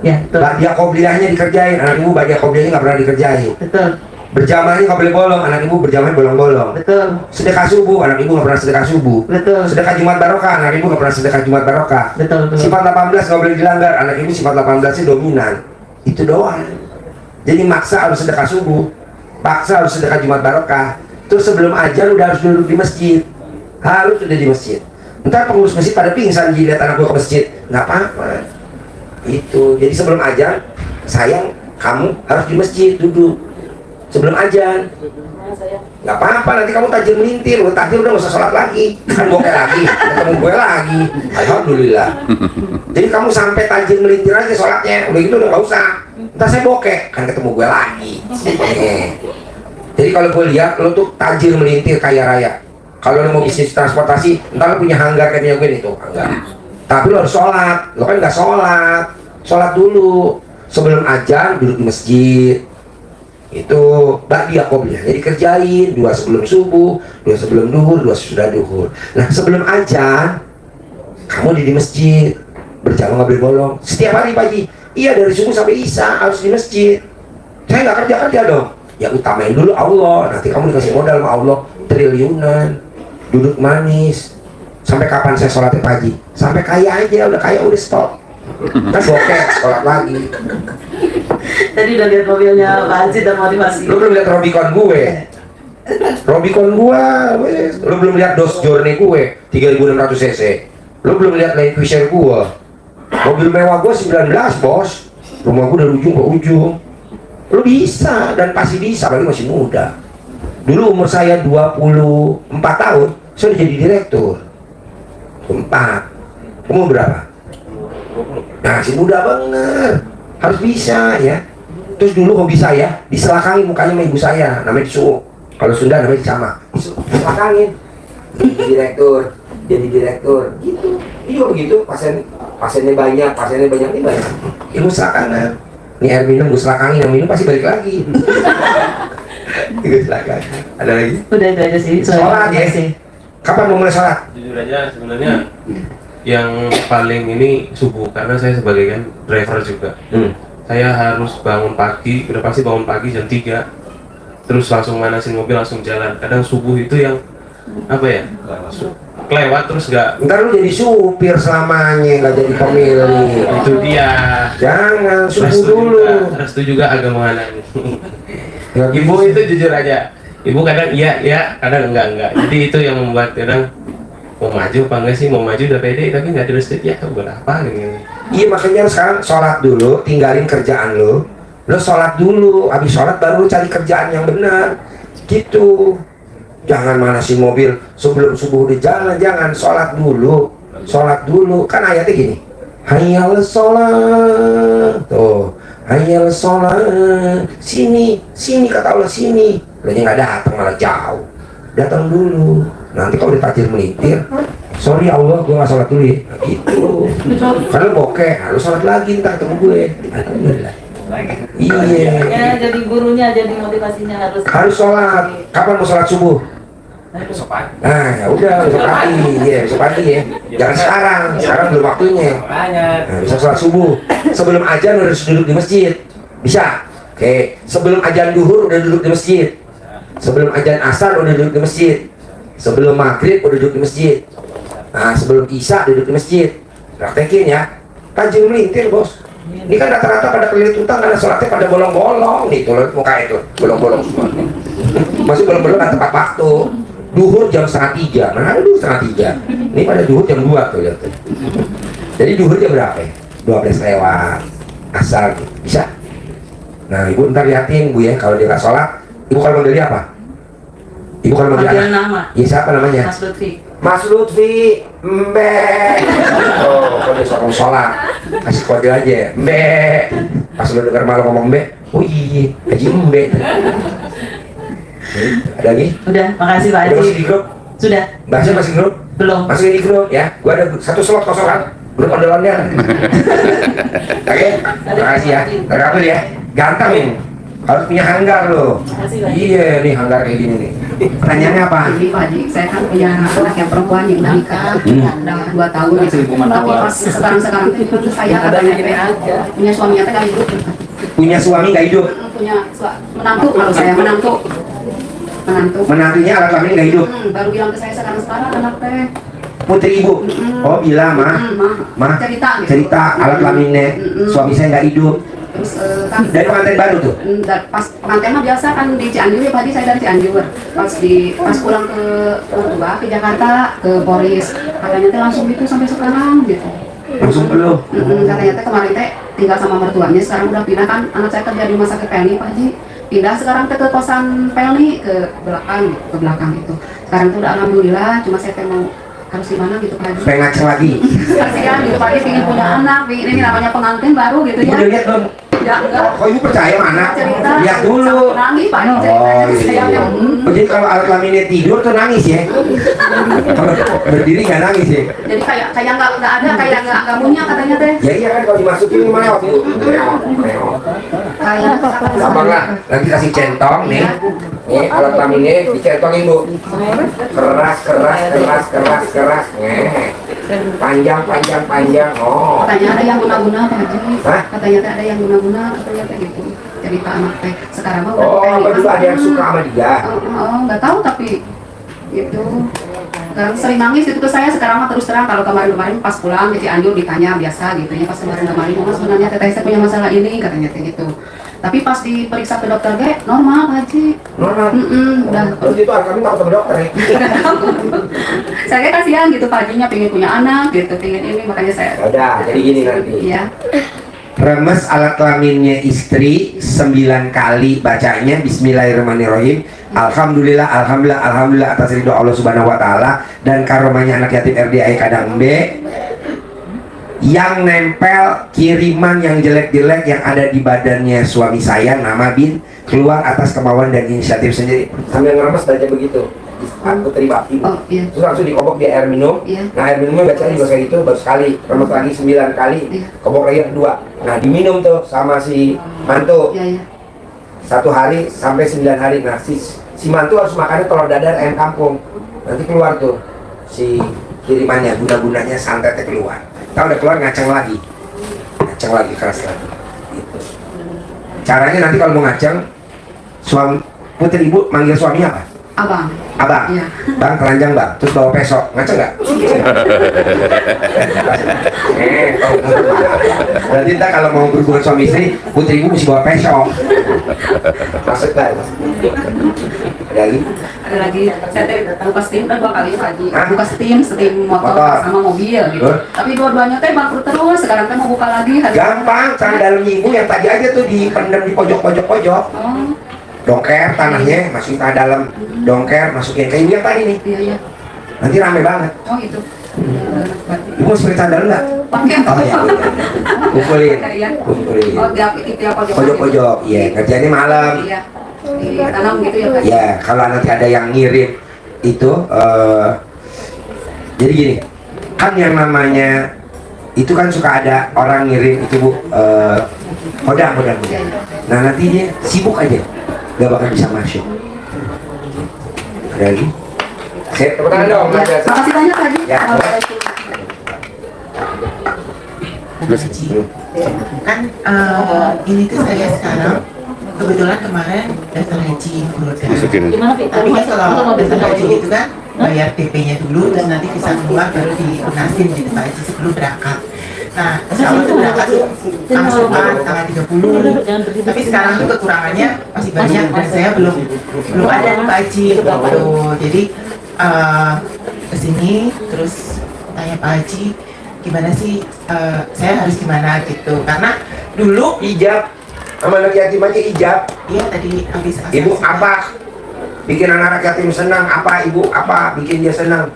Speaker 8: ya betul.
Speaker 2: Badia qobliyahnya dikerjain. Anak ibu badia qobliyahnya nggak pernah dikerjain.
Speaker 8: Betul.
Speaker 2: Berjamaahnya nggak boleh bolong. Anak ibu berjamaahnya bolong-bolong.
Speaker 8: Betul.
Speaker 2: Sedekah subuh. Anak ibu nggak pernah sedekah subuh.
Speaker 8: Betul.
Speaker 2: Sedekah Jumat Barokah. Anak ibu nggak pernah sedekah Jumat Barokah.
Speaker 8: Betul.
Speaker 2: Sifat 18 nggak boleh dilanggar. Anak ibu sifat 18 nya dominan. Itu doang. Jadi maksa harus sedekah subuh. Paksa harus sedekah Jumat Barokah. Terus sebelum ajar udah harus duduk di masjid. Harus udah di masjid. Ntar pengurus masjid pada pingsan lihat anak gua ke masjid. Nggak apa-apa. Itu. Jadi sebelum ajar, sayang kamu harus di masjid duduk. Sebelum ajar. Nggak apa-apa, nanti kamu tajir melintir. Tajir udah nggak usah sholat lagi. Kan bokeh lagi. Ketemu gue lagi. Alhamdulillah. Jadi kamu sampai tajir melintir aja sholatnya. Udah gitu udah nggak usah. Ntar saya bokeh. Kan ketemu gue lagi. Jadi kalau gue lihat lo tuh tajir melintir kaya raya. Kalau lo mau bisnis transportasi, ntar lo punya hanggar kayak punya gue nih tuh, hanggar. Tapi lo harus sholat, lo kan nggak sholat. Sholat dulu, sebelum ajar duduk di masjid. Itu ba'diyah qobliyah, jadi kerjain 2 sebelum subuh, 2 sebelum duhur, 2 sesudah duhur. Nah sebelum ajar, kamu di masjid, berjamaah nggak boleh bolong. Setiap hari pagi, iya dari subuh sampai isya harus di masjid. Saya nggak kerja dong. Ya utamain dulu Allah, nanti kamu dikasih modal sama Allah triliunan. Duduk manis. Sampai kapan saya sholatnya pagi? Sampai kaya aja, udah kaya udah stop. Kan bokeh, sholat lagi.
Speaker 8: Tadi udah lihat mobilnya Pak Haji dan motivasi.
Speaker 2: Lu belum lihat Robicon gue. Robicon gue, lu belum lihat Dodge Journey gue 3600 cc. Lu belum lihat Land Cruiser gue. Mobil mewah gue 19 bos. Rumah gue dari ujung ke ujung. Lu bisa dan pasti bisa, apalagi masih muda. Dulu umur saya 24 tahun, saya udah jadi direktur. 4. Umur berapa? Nah, masih muda banget. Harus bisa ya. Terus dulu hobi saya, diselakangin mukanya sama ibu saya, namanya disuuk. Kalau Sunda namanya dicama. Diselakangin. Jadi direktur. Gitu. Ini juga begitu, pasiennya banyak ini banyak. Ilmu selakangan. Ini air minum gue selakangin, yang minum pasti balik lagi. Silakan. Ada lagi?
Speaker 8: Udah itu aja sih.
Speaker 2: Sholat ya sih. Kapan mau mulai sholat?
Speaker 9: Jujur aja sebenarnya yang paling ini subuh, karena saya sebagai kan driver juga. Saya harus bangun pagi, udah pasti bangun pagi jam 3, terus langsung manasin mobil langsung jalan. Kadang subuh itu yang apa ya, kelewat terus nggak.
Speaker 2: Ntar lu jadi supir selamanya, nggak jadi pemilik.
Speaker 9: Itu dia.
Speaker 2: Jangan subuh dulu.
Speaker 9: Restu juga agama anak. Ibu itu jujur aja, ibu kadang iya, kadang enggak. Jadi itu yang membuat kadang mau maju apa enggak sih, mau maju udah pede tapi nggak direstui ya buat apa gitu.
Speaker 2: Iya, makanya sekarang sholat dulu, tinggalin kerjaan lu sholat dulu, habis sholat baru lu cari kerjaan yang benar gitu. Jangan manasin mobil sebelum subuh udah jalan, jangan. Sholat dulu kan ayatnya gini, hayyal sholat, tuh hayyal sholat, sini kata Allah, sini. Lu nggak datang, malah jauh. Datang dulu, nanti kalau ditakdir melintir, sorry Allah, gue nggak sholat dulu ya, nah, gitu. Karena bokeh, harus sholat lagi ntar ketemu gue. Alhamdulillah. Iya.
Speaker 8: Ya, jadi gurunya, jadi motivasinya harus
Speaker 2: Sholat. Kapan mau sholat subuh?
Speaker 9: Besok pagi.
Speaker 2: Nah, ya udah besok pagi ya. Jangan sekarang belum waktunya. Nah, bisa sholat subuh. Sebelum azan udah duduk di masjid. Bisa. Oke, sebelum azan duhur udah duduk di masjid. Sebelum azan asar udah duduk di masjid. Sebelum maghrib udah duduk di masjid. Nah, sebelum isya duduk di masjid. Praktekin ya. Tajil melintir, bos. Ini kan rata-rata pada kelilit utang karena sholatnya pada bolong-bolong nih, tuh muka itu bolong-bolong semua. Masih bolong-bolong kan tepat waktu. Duhur jam 2:30, mana ada duhur 2:30? Ini pada duhur jam 2 tuh, lihat tuh. Jadi duhur jam berapa? 12 lewat. Asar bisa. Nah, ibu ntar liatin bu ya, kalau dia nggak sholat, ibu kalau manggil dia apa? Ibu kalau manggil
Speaker 8: Manggil
Speaker 2: anak?
Speaker 8: nama.
Speaker 2: Iya, siapa namanya?
Speaker 8: Mas Lutfi.
Speaker 2: Mas Lutfi, Mbak. Oh, kalau dia seorang sholat, kasih kode aja, Mbak. Pas lu dengar malu ngomong Mbak, oh iya, Haji Mbak. Ada lagi?
Speaker 8: Udah, makasih Pak
Speaker 2: Udah
Speaker 8: Haji.
Speaker 2: masih di grup?
Speaker 8: Sudah.
Speaker 2: Bahasnya masih di grup?
Speaker 8: Belum.
Speaker 2: Masih di grup ya? Gua ada satu slot kosongan, grup ondelannya. Oke, terima kasih ya. Terkabul ya. Ganteng ini. Harus punya hanggar loh.
Speaker 8: Makasih, Pak.
Speaker 2: Iya nih hanggar kayak gini nih. Pertanyaannya apa?
Speaker 1: Ini Pak Haji, saya kan punya anak yang perempuan yang udah nikah, udah 2 tahun. Tapi pas sekarang saya katanya punya suaminya teh nggak hidup.
Speaker 2: Punya suami nggak hidup?
Speaker 1: Punya menantu, kalau saya menantu.
Speaker 2: Menantunya alat kelamin nggak hidup?
Speaker 1: Baru bilang ke saya sekarang anak teh.
Speaker 2: Putri ibu? Oh bilang mah cerita alat kelaminnya suami saya nggak hidup.
Speaker 1: Terus kan
Speaker 2: Dari pengantin baru tuh?
Speaker 1: pas pengantin mah biasa kan di Cianjur ya Pak Haji, saya dari Cianjur. Pas pulang ke Portugal ke Jakarta ke Boris, katanya teh langsung itu sampai sekarang gitu.
Speaker 2: Langsung belum?
Speaker 1: Katanya teh kemarin teh tinggal sama mertuanya, sekarang udah pindah kan, anak saya kerja di rumah sakit Pelni Pak Haji, pindah sekarang teh ke kosan Pelni ke belakang itu. Sekarang tuh udah alhamdulillah, cuma saya teh mau harus gimana gitu Pak Haji.
Speaker 2: Pengen ngaca lagi?
Speaker 1: Kasihan gitu Pak Haji, pengen punya anak, ini namanya pengantin baru gitu
Speaker 2: Ibu
Speaker 1: ya.
Speaker 2: udah lihat belum?
Speaker 1: Ya enggak.
Speaker 2: Kok ibu percaya mana?
Speaker 1: Cerita
Speaker 2: Lihat dulu.
Speaker 1: nangis Pak Haji
Speaker 2: Oh
Speaker 1: ceritanya ke saya
Speaker 2: iya.
Speaker 1: yang,
Speaker 2: Oh, jadi kalau alat kelaminnya tidur tuh nangis ya? Kalau berdiri nggak nangis ya?
Speaker 1: jadi kayak nggak ada, kayak nggak punya katanya teh.
Speaker 2: Ya iya kan kalau dimasukin gimana waktu itu?
Speaker 1: Kayak
Speaker 2: Gampang lah, nanti kasih centong nih. Nih alat kelaminnya dicentongin bu. Keras. Panjang. Oh.
Speaker 1: katanya ada yang guna-guna Pak Haji.
Speaker 2: Hah?
Speaker 1: Katanya teh ada yang guna-guna, katanya teh gitu. Cerita anak teh sekarang mah udah
Speaker 2: Oh,
Speaker 1: kayak
Speaker 2: apa dulu ada yang suka sama dia?
Speaker 1: nggak tahu tapi itu sekarang sering nangis gitu ke saya. Sekarang mah terus terang, kalau kemarin pas pulang di Cianjur ditanya biasa gitu ya, pas kemarin mama sebenarnya teteh saya punya masalah ini katanya kayak gitu. Tapi pas diperiksa ke dokter normal Pak Haji.
Speaker 2: Normal.
Speaker 1: Udah.
Speaker 2: Terus itu alat kelamin takut sama dokter ya?
Speaker 1: Saya kayak kasihan gitu Pak Hajinya, pengen punya anak gitu, pengen ini, makanya saya.
Speaker 2: Udah, jadi gini nanti.
Speaker 1: Iya.
Speaker 2: Remes alat kelaminnya istri 9 kali bacanya Bismillahirrahmanirrahim. Alhamdulillah atas ridho Allah Subhanahu wa taala dan karomahnya anak yatim RDI Kadang B. Yang nempel kiriman yang jelek-jelek yang ada di badannya suami saya, nama bin, keluar atas kemauan dan inisiatif sendiri. Sambil ngeremes baca begitu. Putri Bakti.
Speaker 1: Oh iya.
Speaker 2: Terus langsung dikobok di air minum.
Speaker 1: Iya.
Speaker 2: Nah air minumnya baca juga kayak gitu, baru sekali, remes lagi 9 kali,
Speaker 1: Iya.
Speaker 2: kobok lagi 2. Nah diminum tuh sama si mantu.
Speaker 1: Iya.
Speaker 2: 1 hari sampai 9 hari. Nah si mantu harus makannya telur dadar ayam kampung. Nanti keluar tuh si kirimannya, guna-gunanya santetnya keluar. Kalau udah keluar ngaceng lagi keras lagi. Gitu. Caranya nanti kalau mau ngaceng, suami putri ibu manggil suaminya apa?
Speaker 1: Abang.
Speaker 2: Abang,
Speaker 1: Iya.
Speaker 2: bang telanjang bang, terus bawa pesok, ngaceng nggak? Berarti ntar kalau mau berhubungan suami istri, putri ibu mesti bawa pesok. Masuk nggak? Ada lagi?
Speaker 1: Ada lagi, saya buka steam kan 2 kali Pak Haji.
Speaker 2: Hah?
Speaker 1: Buka steam motor sama mobil gitu.
Speaker 2: Huh?
Speaker 1: Tapi dua-duanya teh bangkrut terus. Sekarang teh mau buka lagi.
Speaker 2: Gampang, cara dalam ibu yang tadi aja tuh dipendam di pojok-pojok.
Speaker 1: Oh,
Speaker 2: Dongker tanahnya masukin tanah dalam, dongker masukin kayak yang tadi nih.
Speaker 1: iya.
Speaker 2: Nanti rame banget.
Speaker 1: Oh itu.
Speaker 2: Ibu mau seperti dalam nggak?
Speaker 1: Pakai
Speaker 2: Oh iya. Kumpulin.
Speaker 1: Iya.
Speaker 2: Kumpulin.
Speaker 1: Oh, tiap pojok.
Speaker 2: Pojok-pojok. Iya, kerjanya malam.
Speaker 1: Iya. Ditanam gitu ya Pak.
Speaker 2: Ya, kalau nanti ada yang ngirim itu, jadi gini, kan yang namanya itu kan suka ada orang ngirim itu Bu, hodang. Nah nanti dia sibuk aja, gak bakal bisa masuk. Ada lagi? Saya tepuk tangan dong.
Speaker 1: Ya, makasih banyak Pak Haji.
Speaker 2: Ya.
Speaker 10: Kan ini tuh saya sekarang kebetulan kemarin daftar haji keluarga.
Speaker 8: Gimana Pi?
Speaker 10: Tapi kan kalau daftar haji itu kan bayar DP-nya dulu, terus nanti visa keluar baru dilunasin gitu Pak Haji sebelum berangkat. Nah, kalau tuh berangkat tuh tanggal 9, tanggal 30. Tapi sekarang tuh kekurangannya masih banyak dan saya belum ada nih Pak Haji gitu. Jadi kesini terus tanya Pak Haji gimana sih saya harus gimana gitu, karena dulu
Speaker 2: Ijab sama anak yatim aja ijab.
Speaker 10: iya tadi habis asar
Speaker 2: Ibu
Speaker 10: sih,
Speaker 2: apa bikin anak yatim senang? Apa ibu apa bikin dia senang?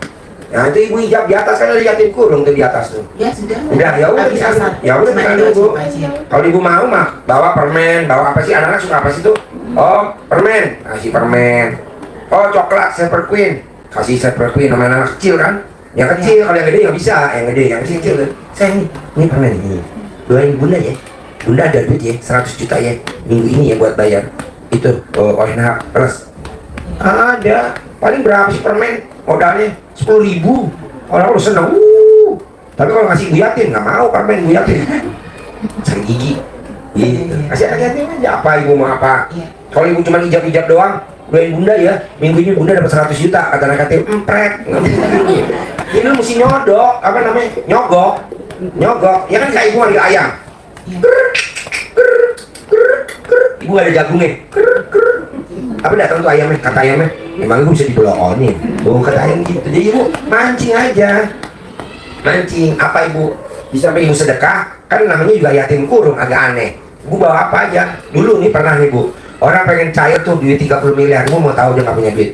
Speaker 2: Nah itu ibu ijab di atas, kan ada yatim kurung tuh di atas tuh.
Speaker 10: ya sudah
Speaker 2: Udah ya udah
Speaker 10: habis asar
Speaker 2: ya udah
Speaker 10: Cuma
Speaker 2: tinggal
Speaker 10: itu aja,
Speaker 2: nunggu.
Speaker 10: Pak Haji.
Speaker 2: Kalau ibu mau mah bawa permen, bawa apa sih, anak-anak suka apa sih tuh? Oh permen, kasih permen. Oh coklat Silver Queen, kasih Silver Queen sama anak kecil kan? Yang kecil, kalau yang gede nggak bisa, yang gede, yang kecil kan? Sayang ini permen ini, doain bunda ya. Bunda ada duit ya, 100 juta ya minggu ini ya buat bayar itu ONH plus. Ada, paling berapa sih permen modalnya? 10.000. Orang lu seneng, tapi kalau ngasih ibu yatim nggak mau permen ibu yatim. Sakit gigi. Gitu. Kasih anak yatim aja apa ibu mau apa. Kalau ibu cuma ijab-ijab doang, doain bunda ya, minggu ini bunda dapat 100 juta, kata anak yatim, empret. Ini lu mesti nyodok, apa namanya? Nyogok. Ya kan kayak ibu manggil ayam. Ibu ada jagungnya. Apa datang tuh ayamnya? Kata ayamnya, emang ibu bisa dibeloonin. Kata ayam gitu. Jadi ibu mancing aja. Mancing. Apa ibu? Bisa sampai ibu sedekah. Kan namanya juga yatim kurung, agak aneh. Ibu bawa apa aja? Dulu nih pernah nih Bu, orang pengen cair tuh duit 30 miliar. Ibu mau tahu dia nggak punya duit.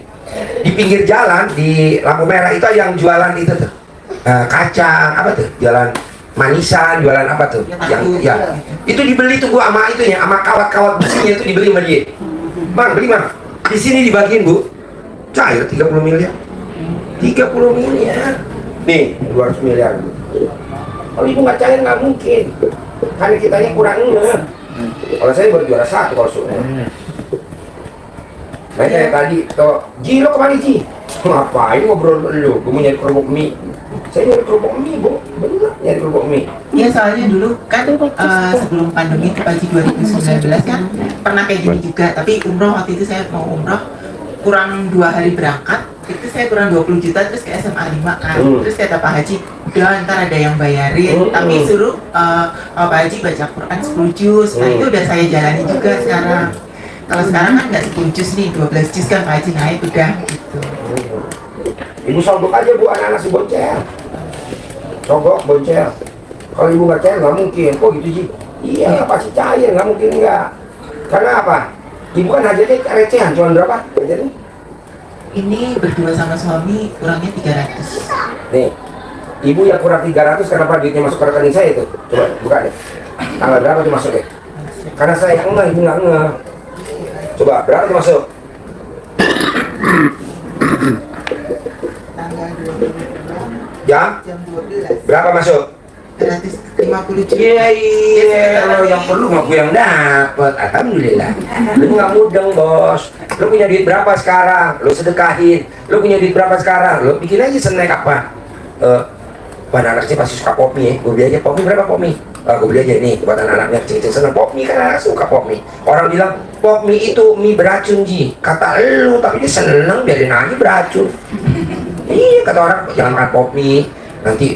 Speaker 2: Di pinggir jalan, di lampu merah itu yang jualan itu tuh. Kacang, apa tuh? Jualan manisan, jualan apa tuh? Yang itu dibeli tuh Bu sama itunya, sama kawat-kawat besinya itu dibeli sama dia. Bang, beli bang. Di sini dibagiin Bu. Cair 30 miliar. 30 miliar. Nih, 200 miliar. Kalau ibu nggak cair nggak mungkin. Karena kitanya kurang ngeh. Kalau saya baru juara 1 kalau sudah. Nah kayak tadi, tuh, Ji lo kemana Ji? Ngapain ngobrol lu? Gue mau nyari kerupuk mie. Saya nyari kerupuk mie Bu, bener nyari kerupuk mie.
Speaker 10: Iya soalnya dulu kan sebelum pandemi itu pagi 2019 kan pernah kayak gini juga, tapi umroh waktu itu saya mau umroh kurang 2 hari berangkat, itu saya kurang 20 juta terus ke SMA 5 kan. Terus kata Pak Haji, udah ntar ada yang bayarin, tapi suruh Pak Haji baca Quran 10 juz. Nah itu udah saya jalani juga sekarang. Kalau sekarang kan nggak 10 juz nih, 12 juz kan Pak Haji naik udah gitu.
Speaker 2: Ibu sogok aja Bu, anak-anak si boncer. Sogok, boncer. Kalau ibu nggak cair nggak mungkin. Kok gitu Ji? Iya, pasti cair, nggak mungkin nggak. Karena apa? Ibu kan hajatnya recehan, cuma berapa? Hajatnya?
Speaker 10: Ini berdua sama suami kurangnya 300.
Speaker 2: Nih, ibu yang kurang 300, kenapa duitnya masuk ke rekening saya itu? Coba buka deh. Tanggal berapa tuh masuk ya? Karena saya enggak, ibu nggak enggak. Coba berapa tuh masuk?
Speaker 10: Tanggal 12
Speaker 2: Jam?
Speaker 10: jam 12.
Speaker 2: Berapa masuk?
Speaker 10: 250 juta.
Speaker 2: Iya, lo yang perlu mah gue yang dapet. Alhamdulillah. Lu nggak mudeng bos. Lu punya duit berapa sekarang? Lu sedekahin. Lu punya duit berapa sekarang? Lu bikin aja snack apa? Buat anak sih pasti suka pop mie. Gue beli aja pop mie berapa pop mie? Gue beli aja nih buat anak-anaknya kecil-kecil seneng pop mie kan anak suka pop mie. Orang bilang pop mie itu mie beracun Ji. Kata lu tapi dia seneng biarin aja beracun. Iya kata orang jangan makan pop mie nanti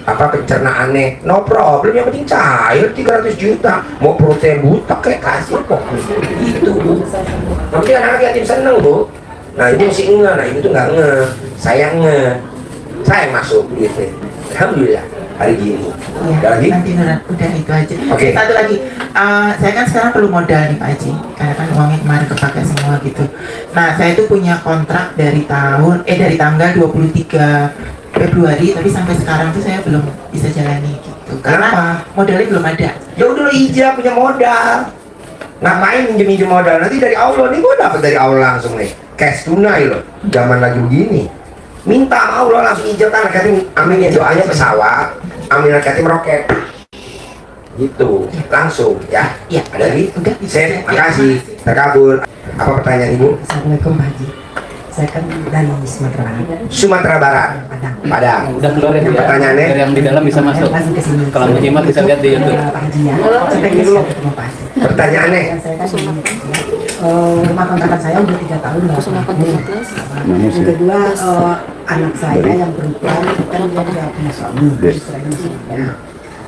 Speaker 2: pencernaannya no problem yang penting cair 300 juta mau protein buta kayak kasih kok gitu nanti anak yatim seneng Bu. Nah itu masih enggak, nah itu tuh nggak saya masuk gitu. Alhamdulillah hari gini
Speaker 10: Ya,
Speaker 2: lagi
Speaker 10: nanti udah itu aja.
Speaker 2: Oke.
Speaker 10: Satu lagi, saya kan sekarang perlu modal nih Pak Haji, karena kan uangnya kemarin kepake semua gitu. Nah, saya itu punya kontrak dari tanggal 23 Februari, tapi sampai sekarang tuh saya belum bisa jalani gitu. Karena modalnya belum ada.
Speaker 2: ya udah lo ijab punya modal ngapain minjem modal nanti dari Allah nih gue dapet dari Allah langsung nih cash tunai loh zaman lagi begini minta sama Allah langsung ijab kan akhirnya amin ya doanya pesawat amin akhirnya meroket gitu langsung ya
Speaker 10: Ya,
Speaker 2: ada lagi
Speaker 10: udah
Speaker 2: Sip,
Speaker 10: ya,
Speaker 2: makasih terkabul apa pertanyaan ibu
Speaker 11: Assalamualaikum Pak Haji. Saya kan dari Sumatera Barat.
Speaker 2: Sumatera Barat Padang
Speaker 7: Udah keluar ya, Bu, ya?
Speaker 2: Pertanyaannya?
Speaker 7: Dari yang di dalam bisa masuk.
Speaker 11: Langsung ke sini.
Speaker 7: Kalau mau nyimak bisa lihat di YouTube.
Speaker 11: Pak Haji ya. Saya pengen ketemu Pak Haji.
Speaker 2: pertanyaannya
Speaker 11: Saya kan rumah kontrakan saya udah 3 tahun nggak laku. Yang kedua anak saya yang perempuan kan dia udah punya suami, istilahnya suami.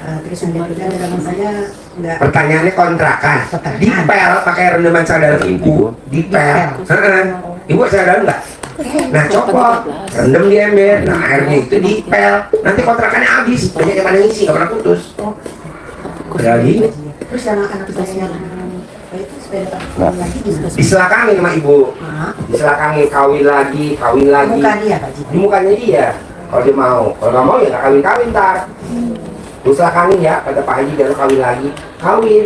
Speaker 11: Terus yang ketiga dagangan saya nggak.
Speaker 2: pertanyaannya kontrakan dipel pakai rendaman sadar ibu dipel ibu sadar nggak nah copot rendam di ember nah airnya itu dipel nanti kontrakannya habis banyak yang pada ngisi nggak pernah putus ada lagi
Speaker 11: Terus anak saya yang itu supaya dapat lagi juga.
Speaker 2: diselakangin sama ibu diselakangin kawin lagi
Speaker 11: Muka dia Pak Haji.
Speaker 2: di mukanya dia kalau dia mau kalau nggak mau ya nggak kawin ntar lu selakangin ya kata Pak Haji jangan kawin lagi kawin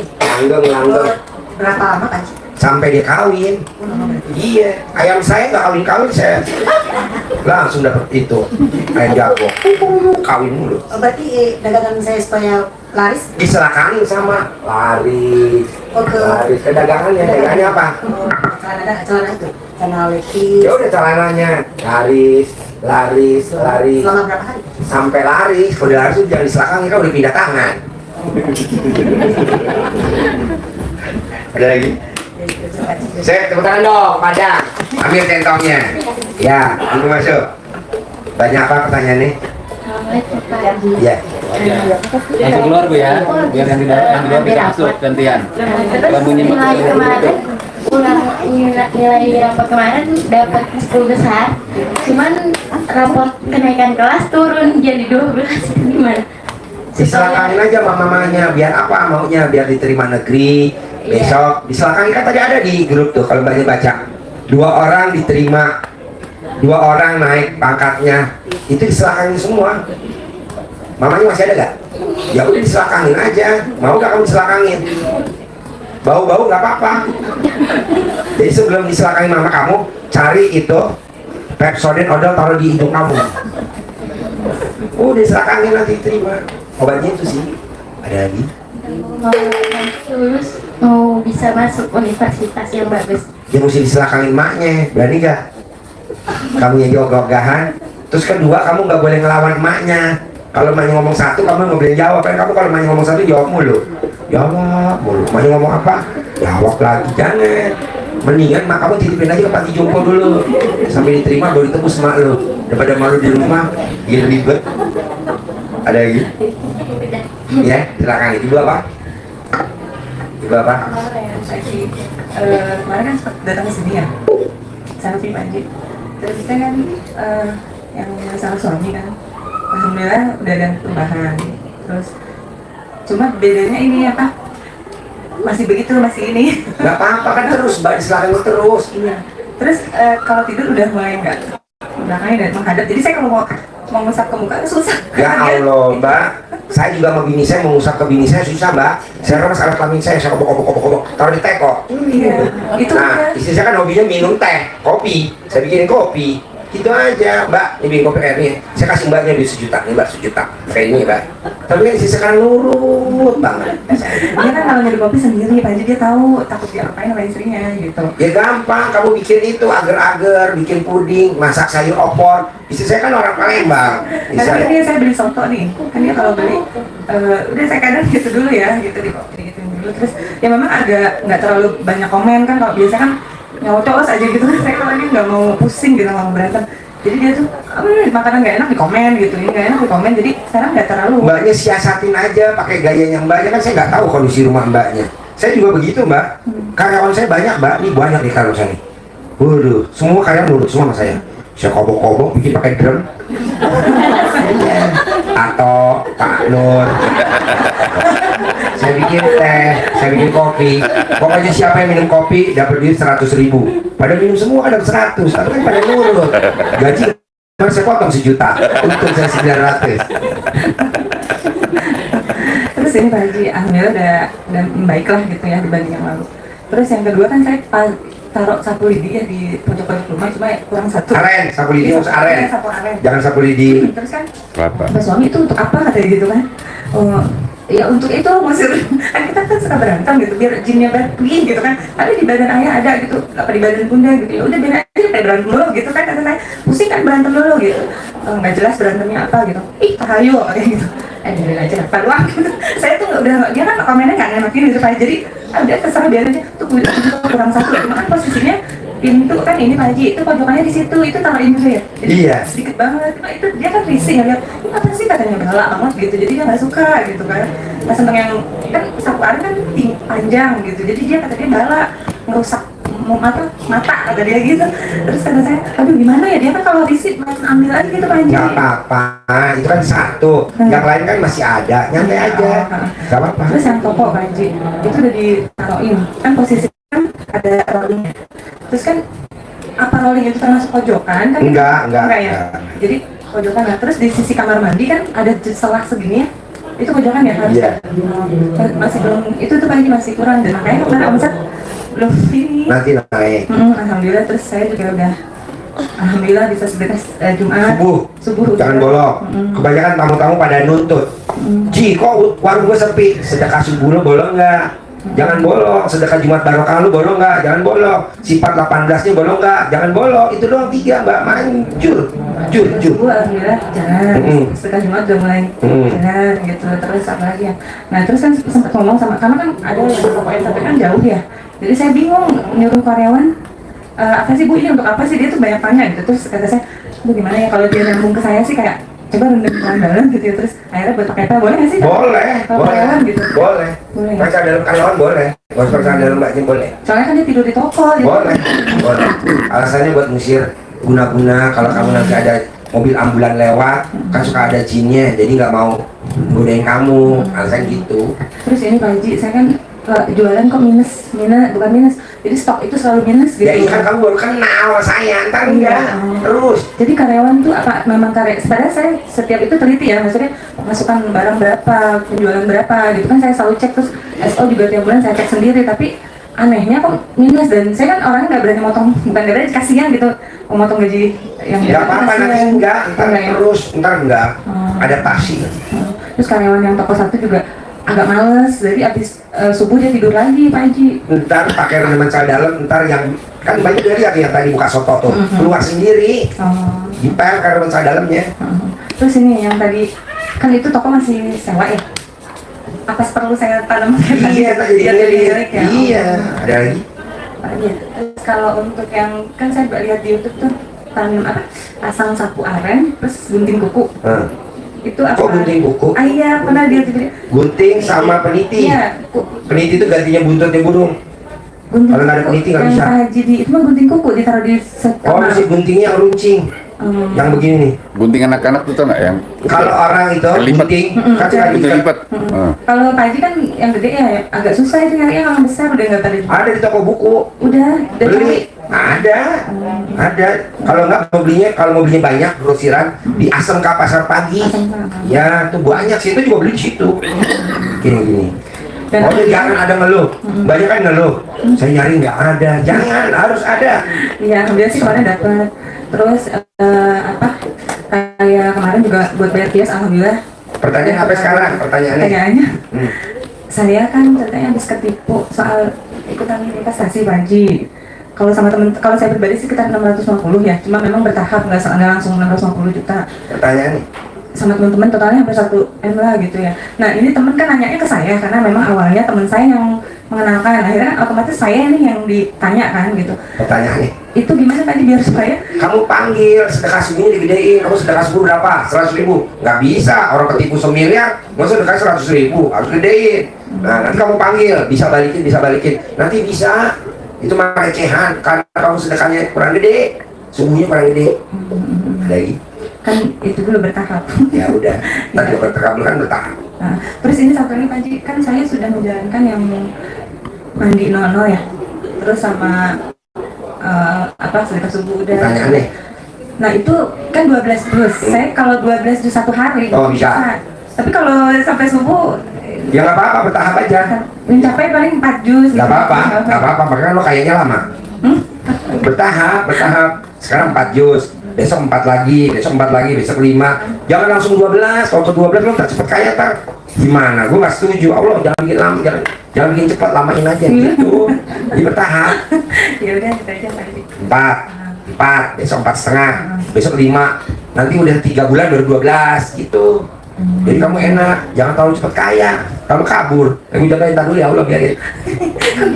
Speaker 2: langgeng
Speaker 11: Berapa lama Pak Haji?
Speaker 2: sampai dia kawin. Iya, ayam saya nggak kawin saya langsung dapat itu ayam jago kawin mulu.
Speaker 11: Berarti dagangan saya supaya laris
Speaker 2: Diselakangin sama laris ke dagangannya apa?
Speaker 11: celana itu celana levis.
Speaker 2: Ya udah celananya laris
Speaker 11: Selama berapa hari?
Speaker 2: sampai laris. Kalau udah laris itu jangan diselakangin kan udah pindah tangan. Ada lagi? Saya tepuk tangan dong, Padang. Ambil centongnya. Ya, ibu masuk. Banyak apa pertanyaannya? Ya.
Speaker 7: Langsung keluar Bu ya, biar yang di dalam bisa masuk gantian. Kalau bunyi
Speaker 12: Nilai kemarin nilai rapor kemarin dapat 10 besar, cuman rapor kenaikan kelas turun jadi 12. Gimana?
Speaker 2: Diselakangin aja sama mamanya, biar apa maunya, biar diterima negeri. Besok diselakangin kan tadi ada di grup tuh kalau mbaknya baca. 2 orang diterima, 2 orang naik pangkatnya, itu diselakangin semua. Mamanya masih ada gak? Ya udah diselakangin aja. Mau gak kamu diselakangin? Bau-bau gak apa-apa. Jadi sebelum diselakangin mama kamu, cari itu Pepsodent odol taruh di hidung kamu. Diselakangin nanti terima. Obatnya itu sih. Ada lagi?
Speaker 12: Mau lulus, mau bisa masuk universitas yang bagus.
Speaker 2: Ya mesti diselakangin maknya. Berani gak? Kamu yang ogah-ogahan. Terus kedua, kamu gak boleh ngelawan emaknya. Kalau emaknya ngomong satu, kamu nggak boleh jawab. Kan kamu kalau emaknya ngomong satu, jawab mulu. Jawab mulu. Emaknya ngomong apa? Jawab lagi. Jangan. Mendingan mak kamu titipin aja ke panti jompo dulu. Sampai diterima baru ditebus mak lu. Daripada malu di rumah, gila ribet. Ada lagi? Ya, silakan. Ibu apa? Ibu apa?
Speaker 4: Kemarin kan sempat datang ke sini ya, sama Pak Haji. Terus kita kan yang masalah suami kan, alhamdulillah udah ada perubahan. Terus cuma bedanya ini apa? Masih begitu, masih ini.
Speaker 2: Gak apa-apa kan terus, mbak diselakangin terus.
Speaker 4: Iya. Terus kalau tidur udah mulai enggak belakangnya dan menghadap. Jadi saya kalau mau ngusap ke muka itu susah.
Speaker 2: Ya Allah, Mbak. Saya juga sama bini saya mau ngusap ke bini saya susah, Mbak. Saya remas alat kelamin saya kobok taruh di teko.
Speaker 4: Iya. Itu
Speaker 2: Nah, istri saya kan hobinya minum teh, kopi. Saya bikinin kopi. Gitu aja, Mbak. Ini bikin kopi kayak nih. Saya kasih Mbaknya duit 1 juta nih, Mbak, 1 juta. Kayak ini, Mbak. Tapi kan sisakan nurut banget.
Speaker 4: Dia kan kalau nyari kopi sendiri, Pak Haji dia tahu takut diapain sama istrinya gitu.
Speaker 2: Ya gampang, kamu bikin itu agar-agar, bikin puding, masak sayur opor. Istri saya kan orang Palembang.
Speaker 4: Kadang dia saya beli soto nih, kan dia kalau beli udah saya kadang gitu dulu ya, gitu di kopi gitu dulu. Terus ya memang agak nggak terlalu banyak komen kan, kalau biasa kan nyocos aja gitu. Saya kalau ini nggak mau pusing gitu, nggak mau berantem. Jadi dia tuh makanan nggak enak di komen gitu, ini nggak enak di komen. Jadi sekarang nggak terlalu.
Speaker 2: Mbaknya siasatin aja, pakai gayanya Mbaknya, kan saya nggak tahu kondisi rumah Mbaknya. Saya juga begitu, Mbak. Karyawan saya banyak, Mbak. Ini banyak di karyawan saya. Waduh, semua karyawan nurut semua sama saya. Saya kobok-kobok bikin pakai drum. Atau Pak Nur. Saya bikin teh, saya bikin kopi. Pokoknya siapa yang minum kopi dapat duit 100.000. Pada minum semua kan dapat 100, tapi kan pada nurut. Gaji harus saya potong 1 juta, untung saya 900.
Speaker 4: Terus ini Pak Haji, alhamdulillah udah baik lah gitu ya dibanding yang lalu. Terus yang kedua kan saya taruh sapu lidi ya di pojok-pojok rumah, cuma kurang 1.
Speaker 2: Aren, sapu lidi harus aren.
Speaker 4: Sapu aren.
Speaker 2: Jangan sapu lidi.
Speaker 4: Terus kan
Speaker 3: Kelapa.
Speaker 4: Pak suami itu untuk apa katanya gitu kan? Oh, ya untuk itu ngusir. Kan kita kan suka berantem gitu, biar jinnya pergi gitu kan. Tapi di badan ayah ada gitu, apa di badan bunda gitu. Ya udah biar aja kayak berantem dulu gitu kan, kata saya. Pusing kan berantem dulu gitu. Nggak jelas berantemnya apa gitu. Ih, tahayu kayak gitu. Biarin aja paluang gitu. Saya tuh udah, dia kan komennya nggak enakin gitu Pak. Jadi udah terserah biarin aja. Tuh kurang 1. Cuma kan posisinya pintu kan ini Pak Haji, itu pojokannya di situ, itu taruhin dulu ya. Jadi
Speaker 2: iya.
Speaker 4: sedikit banget. Nah, itu dia kan risih ngeliat, ini apa sih katanya galak banget gitu. Jadi dia nggak suka gitu kan. Pas tentang yang kan sapu aren kan panjang gitu. Jadi dia kata dia galak, ngerusak mata kata dia gitu. Terus kata saya, aduh gimana ya, dia kan kalau risih ambil aja gitu Pak Haji.
Speaker 2: Nggak apa-apa, itu kan 1. Yang lain kan masih ada, nyantai aja. Nggak apa-apa.
Speaker 4: Terus yang toko Pak Haji, itu udah ditaruhin. Kan posisi kan ada rollingnya. Terus kan apa rolling itu termasuk pojokan kan?
Speaker 2: Enggak
Speaker 4: ya.
Speaker 2: enggak.
Speaker 4: Jadi pojokan. Nah, terus di sisi kamar mandi kan ada selah segini ya. Itu pojokan ya harus.
Speaker 2: Iya.
Speaker 4: Masih belum, itu tuh Pak Haji masih kurang, dan makanya kemarin omset belum ini.
Speaker 2: Nanti naik.
Speaker 4: Alhamdulillah, terus saya juga udah alhamdulillah bisa sedekah Jumat. Subuh.
Speaker 2: Jangan bolong. Kebanyakan tamu-tamu pada nuntut. Ji, kok warung gue sepi? Sedekah subuh lo bolong nggak? Jangan bolong. Sedekah Jumat barokah lu bolong nggak? Jangan bolong. Sifat 18-nya bolong nggak? Jangan bolong. Itu doang 3, Mbak. Manjur. Jur.
Speaker 4: Alhamdulillah jalan. Sedekah Jumat udah mulai jalan gitu. Terus apa lagi ya? Nah terus kan sempat ngomong sama, karena kan ada yang toko NTT kan jauh ya. Jadi saya bingung nyuruh karyawan, apa sih Bu ini untuk apa sih, dia tuh banyak tanya gitu. Terus kata saya, Bu gimana ya kalau dia nyambung ke saya sih kayak coba rendam dalam gitu ya. Terus akhirnya buat pakai apa, boleh nggak sih?
Speaker 2: Boleh.
Speaker 4: Kalau karyawan gitu.
Speaker 2: Boleh.
Speaker 4: Boleh.
Speaker 2: Periksa dalam karyawan boleh. Periksa dalam Mbaknya boleh.
Speaker 4: Soalnya kan dia tidur di toko. Gitu.
Speaker 2: Boleh. Alasannya buat ngusir guna-guna kalau kamu nanti ada mobil ambulan lewat, kan suka ada jinnya, jadi nggak mau godain kamu. Alasan gitu.
Speaker 4: Terus ini Pak Haji, saya kan jualan kok minus, bukan minus. Jadi stok itu selalu minus gitu.
Speaker 2: Ya kan kamu baru kenal sama saya, ntar enggak. Terus.
Speaker 4: Jadi karyawan tuh apa memang sebenarnya saya setiap itu teliti ya, maksudnya masukan barang berapa, penjualan berapa gitu kan saya selalu cek. Terus SO juga tiap bulan saya cek sendiri, tapi anehnya kok minus. Dan saya kan orangnya nggak berani motong, bukan nggak berani, kasihan gitu memotong gaji yang
Speaker 2: nggak apa-apa, nanti enggak, ntar terus, ntar enggak. Adaptasi.
Speaker 4: Terus karyawan yang toko 1 juga agak males, jadi abis subuh dia tidur lagi Pak Haji.
Speaker 2: Ntar pakai rendaman sel dalam, ntar yang kan banyak dari yang tadi buka soto tuh keluar sendiri, dipel karena rendaman sel dalamnya.
Speaker 4: Terus ini yang tadi kan itu toko masih sewa ya, apa perlu saya tanam?
Speaker 2: Iya,
Speaker 4: jadi jelek ya.
Speaker 2: Iya, ada lagi.
Speaker 4: Iya. Terus kalau untuk yang kan saya lihat di YouTube tuh tanam apa, pasang sapu aren terus gunting kuku. Itu apa?
Speaker 2: Kok gunting kuku?
Speaker 4: Iya, pernah dia juga.
Speaker 2: Gunting sama peniti.
Speaker 4: Iya.
Speaker 2: Peniti itu gantinya buntutnya burung.
Speaker 4: Gunting.
Speaker 2: Kalau nggak ada peniti nggak bisa.
Speaker 4: Yang Pak Haji itu mah gunting kuku ditaruh di
Speaker 2: Oh, masih guntingnya yang runcing. Yang begini nih.
Speaker 3: Gunting anak-anak tuh tau nggak yang?
Speaker 2: Kalau orang itu gunting, kan
Speaker 3: gunting lipat.
Speaker 4: Kalau Pak Haji kan yang gede ya agak susah itu nyari, yang besar udah nggak tadi.
Speaker 2: Ada di toko buku.
Speaker 4: Udah
Speaker 2: Beli. Ada. Kalau nggak mau belinya banyak grosiran di ASMK Pasar Pagi. Ya, tuh banyak sih, itu juga beli di situ. Gini. Oh, jangan ada ngeluh. Banyak kan ngeluh. Saya nyari nggak ada. Jangan, harus ada.
Speaker 4: Iya, alhamdulillah sih kemarin dapat. Terus kayak kemarin juga buat bayar kios, alhamdulillah.
Speaker 2: Pertanyaan apa sekarang?
Speaker 4: Pertanyaannya, saya kan ceritanya habis ketipu soal ikutan investasi Pak Haji. Kalau sama temen, kalau saya pribadi sekitar 650 ya, cuma memang bertahap, nggak langsung 650 juta.
Speaker 2: Pertanyaannya?
Speaker 4: Sama teman-teman totalnya hampir 1 M lah gitu ya. Nah ini temen kan nanyanya ke saya karena memang awalnya teman saya yang mengenalkan, akhirnya kan otomatis saya ini yang ditanya kan gitu.
Speaker 2: Pertanyaannya?
Speaker 4: Itu gimana tadi biar supaya?
Speaker 2: Kamu panggil sedekah subuhnya digedein, kamu sedekah subuh berapa? 100.000? Nggak bisa, orang ketipu 1 miliar, masa sedekah 100.000, harus gedein. Nah nanti kamu panggil, bisa balikin, nanti bisa. Itu mah recehan, karena kamu sedekahnya kurang gede, subuhnya kurang gede. Lagi
Speaker 4: Kan itu dulu bertahap.
Speaker 2: ya udah, tadi bertahap kan bertahap.
Speaker 4: Nah, terus ini satu lagi Pak Haji, kan saya sudah menjalankan yang mandi 00 ya, terus sama sedekah subuh udah.
Speaker 2: Pertanyaannya?
Speaker 4: Nah itu kan 12 terus, saya kalau 12 di 1 hari
Speaker 2: bisa.
Speaker 4: Tapi kalau sampai subuh
Speaker 2: Ya nggak apa-apa, bertahap aja.
Speaker 4: mencapai paling 4 juz.
Speaker 2: Nggak apa-apa, makanya lo kayaknya lama. Bertahap. Sekarang 4 juz, besok 4 lagi, besok 5. Jangan langsung 12. Kalau ke 12 lo tak cepet kaya tar. Gimana? Gue nggak setuju. Allah jangan bikin lama, jangan bikin cepat, lamain aja gitu. Di bertahap.
Speaker 4: Ya udah kita aja Pak Haji.
Speaker 2: 4, besok 4,5, besok 5. Nanti udah 3 bulan baru 12 gitu. Jadi kamu enak, jangan terlalu cepat kaya. Kamu kabur, kamu jagain dulu ya Allah biarin.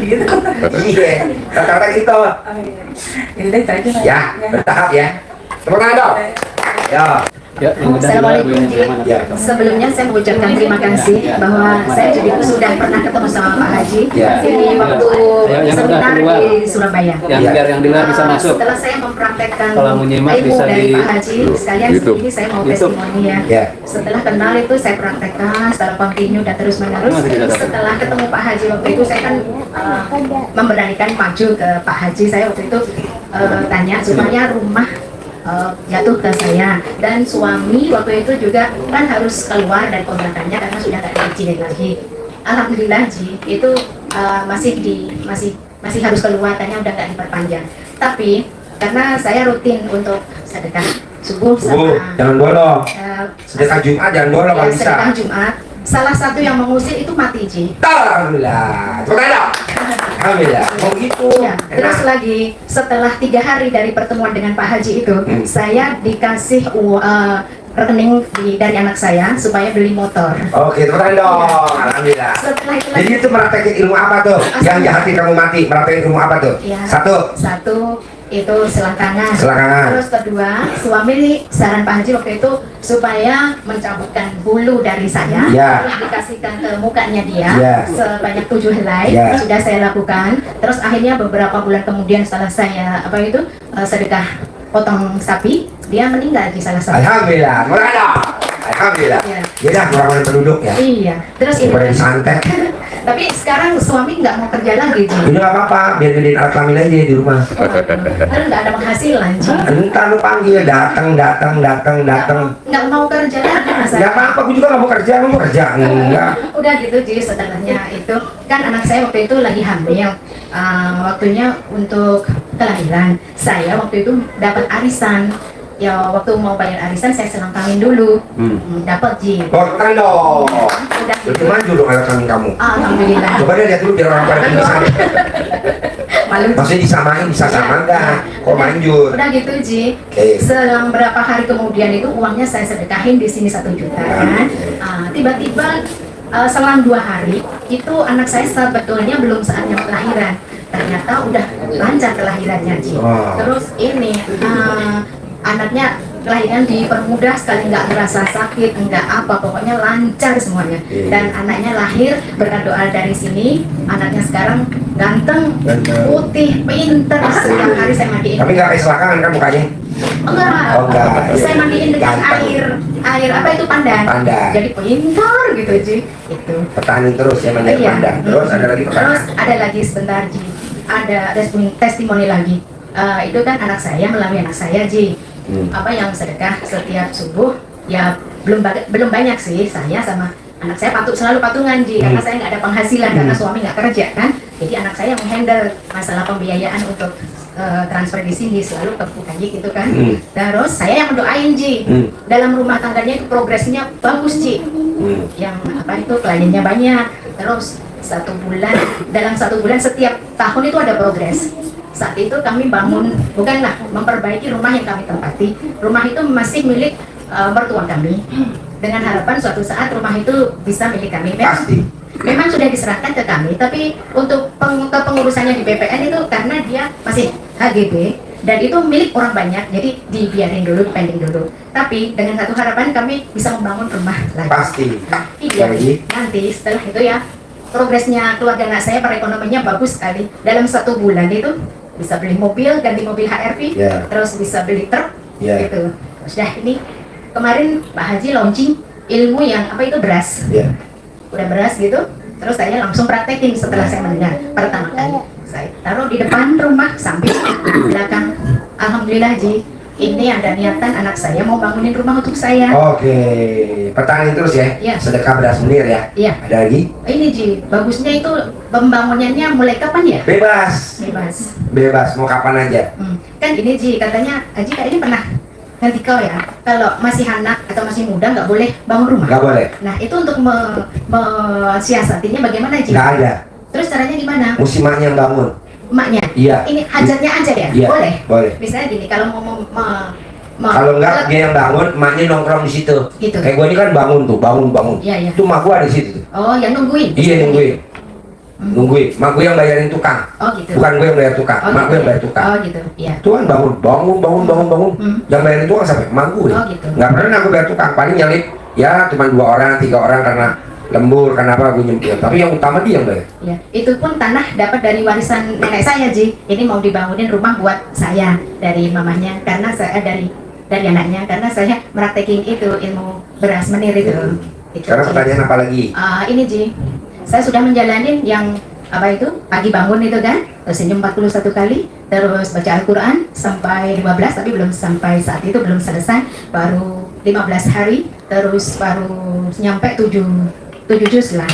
Speaker 4: Gitu.
Speaker 2: Iya, rata-rata gitu.
Speaker 4: Ya udah itu aja Pak.
Speaker 2: Ya, bertahap ya. Tepuk tangan dong. Ya.
Speaker 12: Assalamualaikum Ji. Sebelumnya saya mengucapkan terima kasih bahwa saya juga sudah pernah ketemu sama Pak Haji di waktu seminar di Surabaya.
Speaker 7: Biar yang di luar bisa masuk.
Speaker 12: Setelah saya mempraktekkan
Speaker 7: Kalau mau nyimak
Speaker 12: ilmu
Speaker 7: bisa
Speaker 12: dari
Speaker 7: di
Speaker 12: Pak Haji, sekalian ini saya mau testimoni ya. Setelah kenal itu saya praktekkan secara kontinu dan terus menerus. Setelah ketemu Pak Haji waktu itu saya kan memberanikan maju ke Pak Haji. Saya waktu itu tanya supaya rumah jatuh ke saya, dan suami waktu itu juga kan harus keluar dari kontrakannya karena sudah tidak diizinin lagi. Alhamdulillah Ji, itu masih harus keluar, karena udah nggak diperpanjang. Tapi karena saya rutin untuk sedekah subuh sama
Speaker 2: jangan bolong. Sedekah Jumat jangan bolong kalau bisa.
Speaker 12: Sedekah Jumat, salah satu yang mengusir itu mati Ji.
Speaker 2: Alhamdulillah. Alhamdulillah. Oh gitu.
Speaker 12: Ya, terus lagi setelah 3 hari dari pertemuan dengan Pak Haji itu, saya dikasih rekening dari anak saya supaya beli motor.
Speaker 2: Oke, tepuk tangan dong. Alhamdulillah.
Speaker 12: Setelah itu
Speaker 2: Jadi itu meraktekin ilmu apa tuh? Yang jahatin kamu mati, meraktekin ilmu apa tuh?
Speaker 12: Ya,
Speaker 2: Satu
Speaker 12: itu selangkangan.
Speaker 2: Selangkangan.
Speaker 12: Terus kedua, suami saran Pak Haji waktu itu supaya mencabutkan bulu dari saya, terus dikasihkan ke mukanya dia sebanyak 7 helai. Sudah saya lakukan. Terus akhirnya beberapa bulan kemudian setelah saya sedekah potong sapi, dia meninggal di salah satu.
Speaker 2: Alhamdulillah. Alhamdulillah. Dia dah kurang penduduk ya.
Speaker 12: Iya. Terus ini
Speaker 2: daripada disantet.
Speaker 12: tapi sekarang suami nggak mau kerja lagi, Ji.
Speaker 2: Ini nggak apa-apa, biar gedein alat kelamin aja di rumah.
Speaker 12: Karena nggak ada penghasilan, Ji.
Speaker 2: Entar lu panggil, datang.
Speaker 12: Nggak mau kerja lagi, Mas.
Speaker 2: Nggak apa-apa, aku juga nggak mau kerja, lu mau kerja? Enggak.
Speaker 12: Udah gitu, Ji. Setelahnya itu kan anak saya waktu itu lagi hamil. Waktunya untuk kelahiran. Saya waktu itu dapat arisan. Ya waktu mau bayar arisan saya selangkangin dulu. Dapat, Ji.
Speaker 2: Potong dong.
Speaker 12: Udah gitu.
Speaker 2: Itu maju dong alat kelamin kamu.
Speaker 12: Alhamdulillah.
Speaker 2: Coba deh lihat dulu biar orang pada bisa.
Speaker 12: Malu.
Speaker 2: Maksudnya disamain, bisa sama enggak? Kok manjur?
Speaker 12: Udah gitu, Ji. Selang berapa hari kemudian itu uangnya saya sedekahin di sini 1 juta kan. Tiba-tiba selang 2 hari itu anak saya sebetulnya belum saatnya kelahiran. Ternyata udah lancar kelahirannya, Ji. Terus ini anaknya kelahiran dipermudah sekali, nggak ngerasa sakit, nggak apa, pokoknya lancar semuanya. Dan anaknya lahir berkat doa dari sini. Anaknya sekarang ganteng, putih, pinter. Setiap hari saya mandiin.
Speaker 2: Tapi nggak kayak selangkangan kan mukanya?
Speaker 12: Enggak. Saya mandiin dengan air apa itu pandan. Jadi pintar gitu, Ji. Itu.
Speaker 2: Pertahanin terus ya mandiin pandan. Terus ada lagi pertanyaan.
Speaker 12: Terus ada lagi sebentar, Ji. Ada testimoni lagi. Itu kan anak saya melalui anak saya, Ji. Apa yang sedekah setiap subuh ya belum banyak sih, saya sama anak saya selalu patungan, Ji, karena saya nggak ada penghasilan karena suami nggak kerja kan, jadi anak saya menghandle masalah pembiayaan untuk transfer di sini selalu ke Bukajik gitu kan. Terus saya yang mendoain Ji. Dalam rumah tangganya itu progresnya bagus Ji. Yang apa itu kliennya banyak. Terus dalam 1 bulan setiap tahun itu ada progres. Saat itu kami bangun, bukanlah memperbaiki rumah yang kami tempati. Rumah itu masih milik mertua kami. Dengan harapan suatu saat rumah itu bisa milik kami. Memang sudah diserahkan ke kami, tapi untuk kepengurusannya di BPN itu karena dia masih HGB dan itu milik orang banyak, jadi dibiarin dulu, dipending dulu. Tapi dengan satu harapan kami bisa membangun rumah lagi.
Speaker 2: Pasti.
Speaker 12: Iya, nanti setelah itu ya progresnya keluarga anak saya perekonomiannya bagus sekali. Dalam 1 bulan itu bisa beli mobil, ganti mobil HRV, terus bisa beli truk, gitu. Sudah ini kemarin Pak Haji launching ilmu yang apa itu beras. Udah beras gitu, terus saya langsung praktekin setelah saya mendengar pertama kali. Saya taruh di depan rumah, samping belakang. Alhamdulillah Ji, ini ada niatan anak saya mau bangunin rumah untuk saya.
Speaker 2: Oke, pertahanin terus ya. Sedekah beras menir ya.
Speaker 12: Iya.
Speaker 2: Ada lagi?
Speaker 12: Ini Ji, bagusnya itu pembangunannya mulai kapan ya?
Speaker 2: Bebas, mau kapan aja.
Speaker 12: Kan ini Ji, katanya Haji kayak ini pernah nanti kau ya, kalau masih anak atau masih muda nggak boleh bangun rumah.
Speaker 2: Nggak boleh.
Speaker 12: Nah itu untuk mensiasatinya bagaimana Ji?
Speaker 2: Nggak ada.
Speaker 12: Terus caranya gimana?
Speaker 2: Mesti maknya yang bangun.
Speaker 12: Emaknya?
Speaker 2: Iya.
Speaker 12: Ini hajatnya aja ya?
Speaker 2: Iya. Boleh.
Speaker 12: Misalnya gini, kalau mau
Speaker 2: kalau enggak dia yang bangun, emaknya nongkrong di situ.
Speaker 12: Gitu.
Speaker 2: Kayak gue ini kan bangun tuh, bangun.
Speaker 12: Iya.
Speaker 2: Itu emak gue ada di situ.
Speaker 12: Oh, yang nungguin?
Speaker 2: Iya, nungguin. Emak gue yang bayarin tukang.
Speaker 12: Oh gitu.
Speaker 2: Bukan gue yang bayar tukang, emak gue yang bayar tukang.
Speaker 12: Oh gitu, iya.
Speaker 2: Tuhan bangun. Yang bayarin tukang sampai emak gue.
Speaker 12: Oh gitu.
Speaker 2: Nggak pernah aku bayar tukang, paling nyalip ya cuma 2 orang, 3 orang karena lembur, kenapa gue nyempil. Tapi yang utama dia yang bayar.
Speaker 12: Ya, itu pun tanah dapat dari warisan nenek saya Ji. Ini mau dibangunin rumah buat saya dari mamanya, karena saya dari anaknya, karena saya meraktekin itu ilmu beras menir itu.
Speaker 2: Sekarang pertanyaan apa lagi?
Speaker 12: Ini Ji, saya sudah menjalanin yang apa itu pagi bangun itu kan, senyum 41 kali, terus baca Al-Quran sampai 15, tapi belum sampai saat itu belum selesai, baru 15 hari, terus baru nyampe 7 juz lah.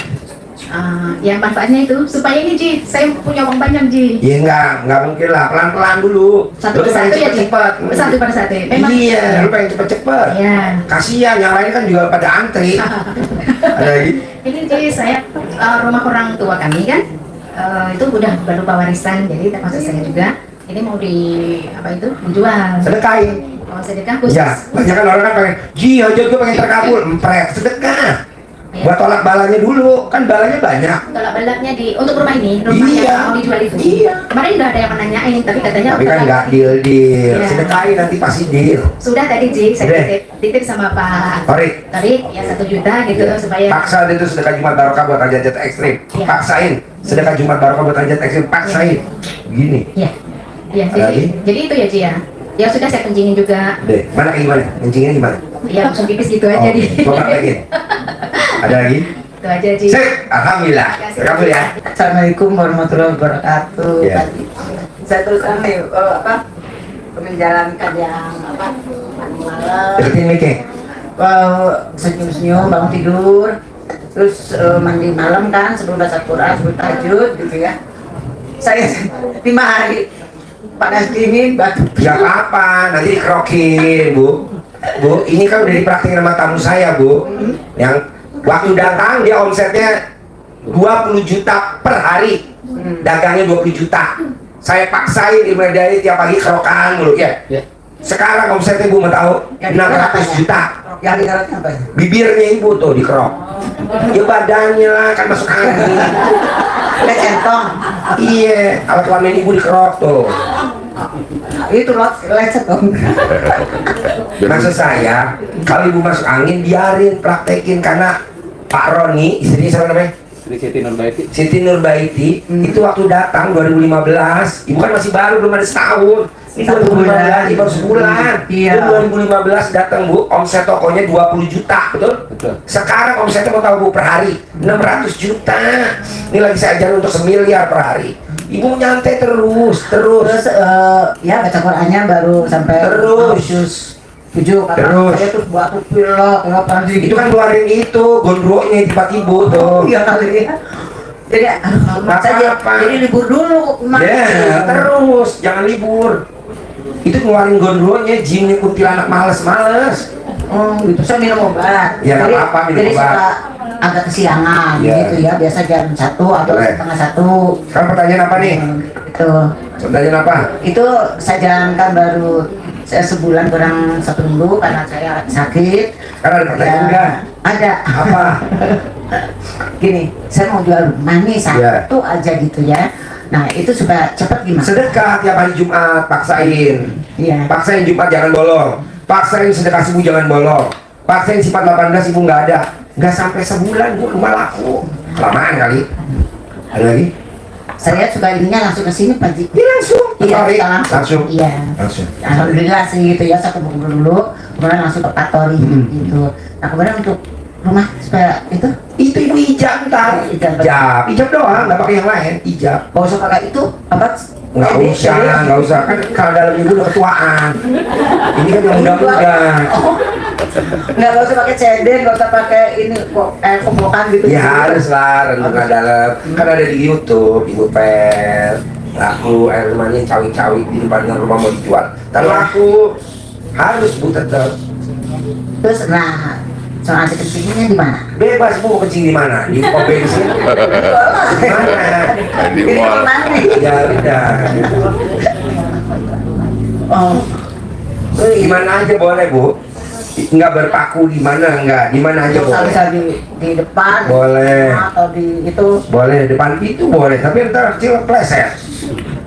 Speaker 12: Ya manfaatnya itu supaya ini Ji, saya punya uang banyak Ji.
Speaker 2: Iya nggak mungkin lah, pelan-pelan dulu.
Speaker 12: Satu persatu ya Ji. Satu persatu. Memang.
Speaker 2: Iya, lu pengen cepet-cepet.
Speaker 12: Iya.
Speaker 2: Kasihan yang lain kan juga pada antri. Ada lagi?
Speaker 12: Ini Ji, saya rumah orang tua kami kan, itu udah berupa warisan, jadi termasuk saya juga. Ini mau menjual.
Speaker 2: Sedekahin.
Speaker 12: Oh, sedekah khusus.
Speaker 2: Ya, banyak kan orang kan pengen, Ji, aja gue pengen terkabul, empret, sedekah.
Speaker 12: Ya.
Speaker 2: Buat tolak balanya dulu, kan balanya banyak.
Speaker 12: Tolak balaknya untuk rumah ini, rumah yang mau dijual itu.
Speaker 2: Iya.
Speaker 12: Kemarin udah ada yang menanyain, tapi katanya
Speaker 2: Tapi kan nggak deal.
Speaker 12: Ya.
Speaker 2: Sedekahin nanti pasti deal.
Speaker 12: Sudah tadi Ji, saya titip sama Pak
Speaker 2: Torik
Speaker 12: ya 1 juta gitu supaya.
Speaker 2: Paksa itu sedekah Jumat Barokah buat hajat ekstrim.
Speaker 12: Ya.
Speaker 2: Paksain. Sedekah Jumat Barokah buat hajat ekstrim. Paksain. Gini.
Speaker 12: Iya. Iya,
Speaker 2: Lagi?
Speaker 12: jadi itu ya Ji ya. Ya sudah saya kencingin juga.
Speaker 2: Deh, mana kayak gimana? Kencingnya gimana?
Speaker 12: Ya langsung pipis gitu aja di.
Speaker 2: Coba lagi. Ada lagi?
Speaker 12: Itu aja Ji.
Speaker 2: Sip, alhamdulillah. Kamu ya.
Speaker 10: Assalamualaikum warahmatullahi wabarakatuh.
Speaker 2: Ya.
Speaker 10: Saya teruskan nih menjalankan yang malam.
Speaker 2: Deketin mic-nya.
Speaker 10: Senyum-senyum, bangun tidur, terus mandi malam kan sebelum baca Quran, sebelum tahajud gitu ya. Saya 5 hari panas dingin, batuk.
Speaker 2: Gak apa-apa, nanti dikerokin, Bu. Bu, ini kan udah dipraktikin sama tamu saya, Bu. Yang waktu datang dia omsetnya 20 juta per hari. Dagangnya 20 juta. Saya paksain di Medali tiap pagi kerokan mulu ya. Sekarang omsetnya Bu mau tahu 600 juta.
Speaker 10: Yang dikeroknya apa?
Speaker 2: Bibirnya Ibu tuh dikerok. Ya badannya lah kan masuk angin.
Speaker 10: Ada centong.
Speaker 2: Iya, alat kelamin Ibu dikerok tuh.
Speaker 10: Itu lecet dong.
Speaker 2: Maksud saya, kalau Ibu masuk angin biarin praktekin, karena Pak Roni, istrinya siapa namanya? Siti Nurbaiti, itu waktu datang 2015, Ibu kan masih baru, belum ada setahun. Ini 2015, baru sebulan.
Speaker 10: Iya.
Speaker 2: 2015 datang Bu, omset tokonya 20 juta, betul? Sekarang omsetnya mau tahu Bu per hari 600 juta. Ini lagi saya ajarin untuk 1 miliar per hari. Ibu nyantai terus.
Speaker 10: Ya baca Qurannya baru sampai
Speaker 2: Terus.
Speaker 10: 7
Speaker 2: Terus.
Speaker 10: saya terus buat pilok
Speaker 2: Itu kan keluarin itu gondroknya di tempat Ibu tuh.
Speaker 10: Iya kali ya.
Speaker 11: Jadi jadi libur dulu.
Speaker 2: Ya, terus jangan libur. Itu ngeluarin gondrongnya, jinnya kuntilanak males-males.
Speaker 11: Oh gitu, saya minum obat.
Speaker 2: Ya nggak apa-apa, minum
Speaker 11: jadi
Speaker 2: obat.
Speaker 11: suka agak kesiangan gitu ya, biasa jam 1 atau
Speaker 2: Boleh.
Speaker 11: setengah 1.
Speaker 2: Sekarang pertanyaan apa nih?
Speaker 11: Itu
Speaker 2: Pertanyaan apa?
Speaker 11: itu saya jalankan baru sebulan kurang 1 minggu karena saya sakit.
Speaker 2: Sekarang ada pertanyaan enggak?
Speaker 11: Ada.
Speaker 2: Apa?
Speaker 11: Gini, saya mau jual rumah nih satu aja gitu ya. Nah itu supaya cepat gimana?
Speaker 2: Sedekah tiap hari Jumat, paksain.
Speaker 11: Iya.
Speaker 2: Paksain Jumat jangan bolong. Paksain sedekah subuh jangan bolong. Paksain sifat 18 ibu nggak ada. Nggak sampai sebulan bu rumah laku. Kelamaan kali. Ada lagi?
Speaker 11: Saya suka ininya langsung ke sini Pak Ji.
Speaker 2: Iya langsung.
Speaker 11: Iya,
Speaker 2: Langsung.
Speaker 11: Iya.
Speaker 2: Langsung.
Speaker 11: Alhamdulillah sih gitu ya, saya kumpul dulu, kemudian langsung ke Patori gitu. Nah kemudian untuk rumah supaya itu
Speaker 2: ibu ijab ntar. Ijab doang, nggak pakai yang lain. Ijab.
Speaker 11: nggak usah pakai itu apa?
Speaker 2: Nggak usah. Kan kalau dalam ibu udah ketuaan. Ini kan yang muda-muda.
Speaker 11: Nggak usah pakai CD, nggak usah pakai ini kok kobokan gitu.
Speaker 2: Ya harus lah, renungan dalam. Kan ada di YouTube, ibu pel. Laku air rumahnya cawi-cawi di depan rumah mau dijual. Dan laku harus bu tetap.
Speaker 11: Terus nah soal air kencingnya di mana?
Speaker 2: Bebas bu mau kencing di mana? Di pom bensin.
Speaker 11: Di mall.
Speaker 2: Ya udah.
Speaker 11: Oh.
Speaker 2: Di mana aja boleh bu. Nggak berpaku di mana enggak, di mana aja boleh.
Speaker 11: Bisa di depan.
Speaker 2: Boleh.
Speaker 11: Atau di itu.
Speaker 2: Boleh depan itu boleh, tapi ntar kecil pleset.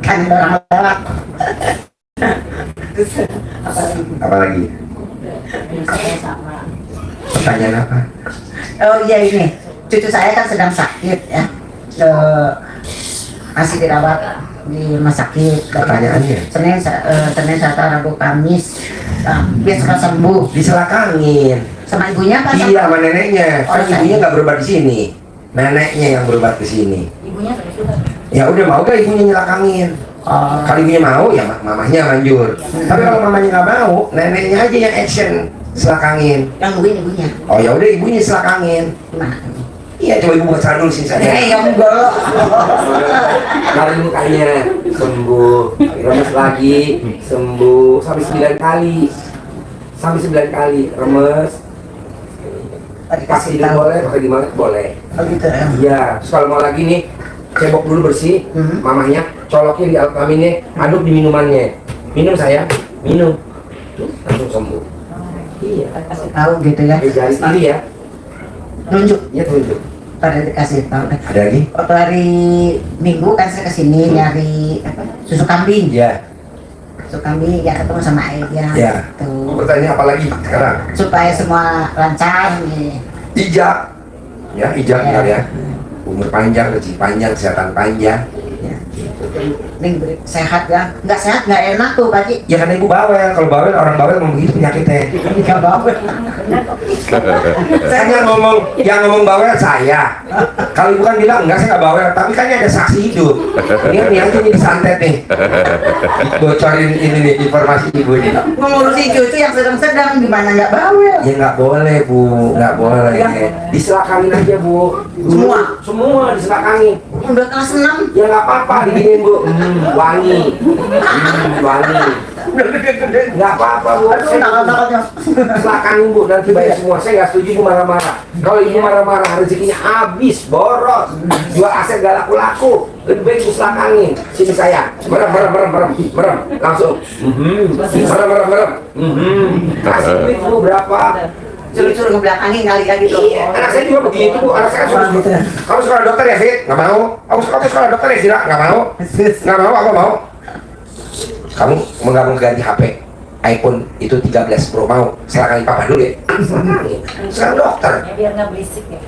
Speaker 11: Kan orang lewat.
Speaker 2: Apa lagi? Pertanyaan apa?
Speaker 11: Oh iya ini, cucu saya kan sedang sakit ya, masih dirawat di rumah sakit.
Speaker 2: Pertanyaannya?
Speaker 11: Senin, Selasa, Rabu, Kamis, biasa sembuh.
Speaker 2: Diselakangin.
Speaker 11: Sama ibunya apa?
Speaker 2: Iya, sama neneknya. Kan
Speaker 11: Oh,
Speaker 2: ibunya nggak berobat di sini. Neneknya yang berobat ke sini.
Speaker 11: Ibunya sudah.
Speaker 2: Ya udah mau gak ibunya nyelakangin? Kalau ibunya mau ya mamahnya manjur. Tapi kalau mamanya nggak mau, neneknya aja yang action selakangin.
Speaker 11: Yang nungguin ibunya.
Speaker 2: Oh ya udah ibunya selakangin.
Speaker 11: Gimana?
Speaker 2: Iya coba ibu buka dulu sini saya.
Speaker 11: Ya enggak.
Speaker 2: Kali mukanya sembuh, remes lagi, sembuh sampai 9 kali. Sampai 9 kali remes. Pakai tidur boleh, pakai di mana boleh.
Speaker 11: Oh gitu ya.
Speaker 2: Iya, terus kalau mau lagi nih cebok dulu bersih, mamahnya colokin di alat kelaminnya, aduk di minumannya. Minum saya, minum. Tuh, langsung sembuh. Iya.
Speaker 11: Kasih tahu gitu ya.
Speaker 2: Jari kiri ya.
Speaker 11: Tunjuk.
Speaker 2: Iya tunjuk.
Speaker 11: Pada dikasih tahu.
Speaker 2: Ada lagi?
Speaker 11: Waktu hari Minggu kan saya kesini nyari apa? Susu kambing.
Speaker 2: Iya.
Speaker 11: Susu kambing ya ketemu sama ayahnya.
Speaker 2: Ya.
Speaker 11: Tuh.
Speaker 2: Pertanyaan apa lagi sekarang?
Speaker 11: Supaya semua lancar nih.
Speaker 2: Ijab. Ya, ijab ya. Umur panjang, rezeki panjang, kesehatan panjang.
Speaker 11: Ya. Nih sehat ya. Nggak sehat nggak enak tuh Pak Ji.
Speaker 2: Ya karena ibu bawel, kalau bawel orang bawel ngomong gitu penyakitnya.
Speaker 11: Nggak bawel.
Speaker 2: Saya yang ngomong bawel saya. Kalau ibu kan bilang enggak saya nggak bawel, tapi kan ini ada saksi hidup. Ini aja nih disantet nih. Bocorin ini nih informasi ibu nih.
Speaker 11: Mengurusi cucu yang sedang-sedang gimana nggak bawel?
Speaker 2: Ya nggak boleh bu, nggak boleh. Diselakangin aja bu. Semua diselakangin.
Speaker 11: Udah kelas 6.
Speaker 2: Ya nggak apa-apa diginin bu. Wangi. Wangi. Nggak apa-apa bu. Selakangin bu, nanti bayar semua. Saya nggak setuju ibu marah-marah. Kalau ibu marah-marah rezekinya habis, boros. Jual aset gak laku-laku. Lebih baik ibu selakangin. Sini saya. Merem. Langsung. Merem. Kasih duit bu berapa?
Speaker 11: Suruh ngebelakangin kali ya gitu.
Speaker 2: Iya, anak saya juga begitu bu. Anak saya suruh. Kamu sekolah dokter ya Fit? Nggak mau. Kamu sekolah dokter ya Sira? Nggak mau. Nggak mau. Apa mau? Kamu nggak mau ganti HP iPhone itu 13 Pro mau? Selakangin papa dulu ya. Selakangin. Sekarang dokter.
Speaker 11: Biar nggak berisik ya.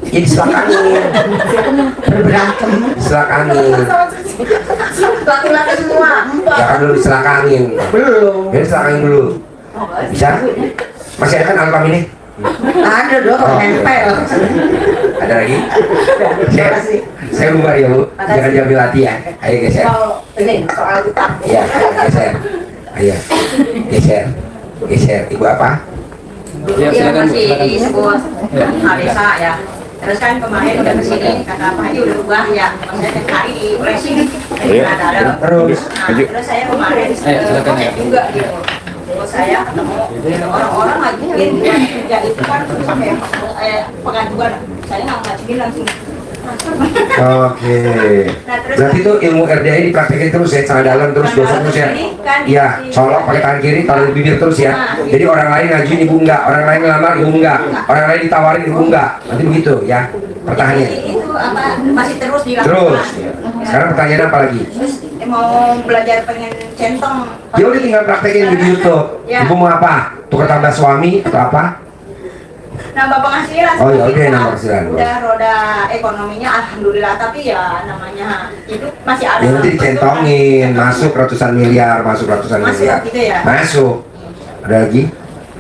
Speaker 2: Jadi selakangin.
Speaker 11: Berantem.
Speaker 2: Selakangin.
Speaker 11: Laki-laki semua.
Speaker 2: Ya kan dulu diselakangin.
Speaker 11: Belum.
Speaker 2: Jadi selakangin dulu. Bisa? Masih ada kan alam ini?
Speaker 11: Ada dong, nempel.
Speaker 2: Ada lagi? Saya bubar ya bu. Jangan diambil hati ya. Ayo geser.
Speaker 11: Ini soal utang.
Speaker 2: Iya, geser. Ayo, geser. Ibu apa?
Speaker 7: Ya, silakan Bu, silakan.
Speaker 11: Ibu Alisa ya. Terus kan kemarin udah kesini kata Pak Haji udah ubah ya, maksudnya tiap hari di flashing ada.
Speaker 2: Terus
Speaker 11: Terus saya kemarin cek juga gitu. Terus saya ketemu orang-orang lagi yang kerja itu kan sampai pengajuan, saya nggak ngajuin langsung.
Speaker 2: Oke. Berarti itu ilmu RDI dipraktekin terus ya, celana dalam terus gosok terus ya. Iya, colok pakai tangan kiri, taruh di bibir terus ya. Jadi orang lain ngajuin ibu enggak, orang lain ngelamar ibu enggak, orang lain ditawarin ibu enggak. Nanti begitu ya pertahanannya.
Speaker 11: Itu apa masih terus dilakukan.
Speaker 2: Terus. Sekarang pertanyaan apa lagi?
Speaker 11: Terus mau belajar pengen centong.
Speaker 2: Ya udah tinggal praktekin di YouTube.
Speaker 11: Ya.
Speaker 2: Ibu mau apa? Tukar tambah suami atau apa?
Speaker 11: Nambah penghasilan.
Speaker 2: Oh ya udah
Speaker 11: seperti
Speaker 2: nambah
Speaker 11: itu.
Speaker 2: penghasilan.
Speaker 11: Udah roda ekonominya alhamdulillah, tapi ya namanya hidup masih ada.
Speaker 2: Ya nanti dicentongin, masuk ratusan miliar, masuk ratusan
Speaker 11: Masuk
Speaker 2: miliar.
Speaker 11: gitu ya?
Speaker 2: Masuk. Ada lagi?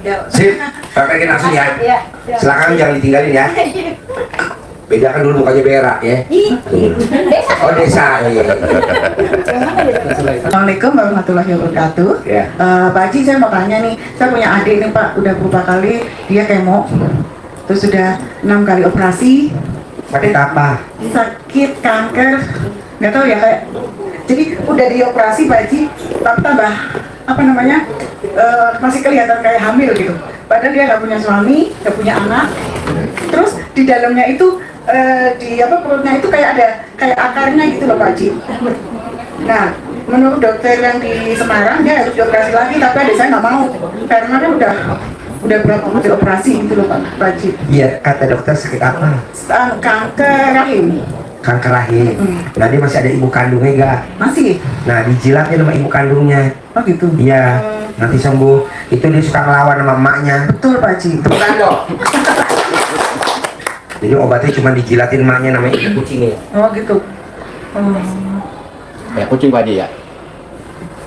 Speaker 11: Udah.
Speaker 2: Sip, praktekin langsung ya.
Speaker 11: Iya.
Speaker 2: Silakan jangan ditinggalin ya. Bedakan dulu mukanya berak ya. Oh desa. Oh, iya.
Speaker 4: Assalamualaikum warahmatullahi wabarakatuh.
Speaker 2: Ya.
Speaker 4: Pak Haji, saya mau tanya nih, saya punya adik nih Pak, udah beberapa kali dia kemo, terus sudah 6 kali operasi.
Speaker 2: Sakit apa?
Speaker 4: Sakit kanker, nggak tahu ya kayak. Jadi udah dioperasi Pak Haji, tapi tambah apa namanya masih kelihatan kayak hamil gitu. Padahal dia nggak punya suami, nggak punya anak. Terus di dalamnya itu di apa perutnya itu kayak ada kayak akarnya gitu loh Pak Haji. Nah, menurut dokter yang di Semarang dia harus dioperasi lagi, tapi adik saya nggak mau karena dia udah berapa kali operasi gitu loh Pak Haji.
Speaker 2: Iya, kata dokter sakit apa?
Speaker 4: Kanker rahim.
Speaker 2: Kanker rahim. Nah dia masih ada ibu kandungnya enggak?
Speaker 4: Masih.
Speaker 2: Nah dijilatnya sama ibu kandungnya.
Speaker 4: Oh gitu.
Speaker 2: Iya, nanti sembuh. Itu dia suka ngelawan sama emaknya.
Speaker 4: Betul Pak Haji.
Speaker 2: Bukan dong. Jadi obatnya cuma dijilatin emaknya namanya ibu kucingnya.
Speaker 4: Oh gitu.
Speaker 7: Ya kucing Pak Haji ya.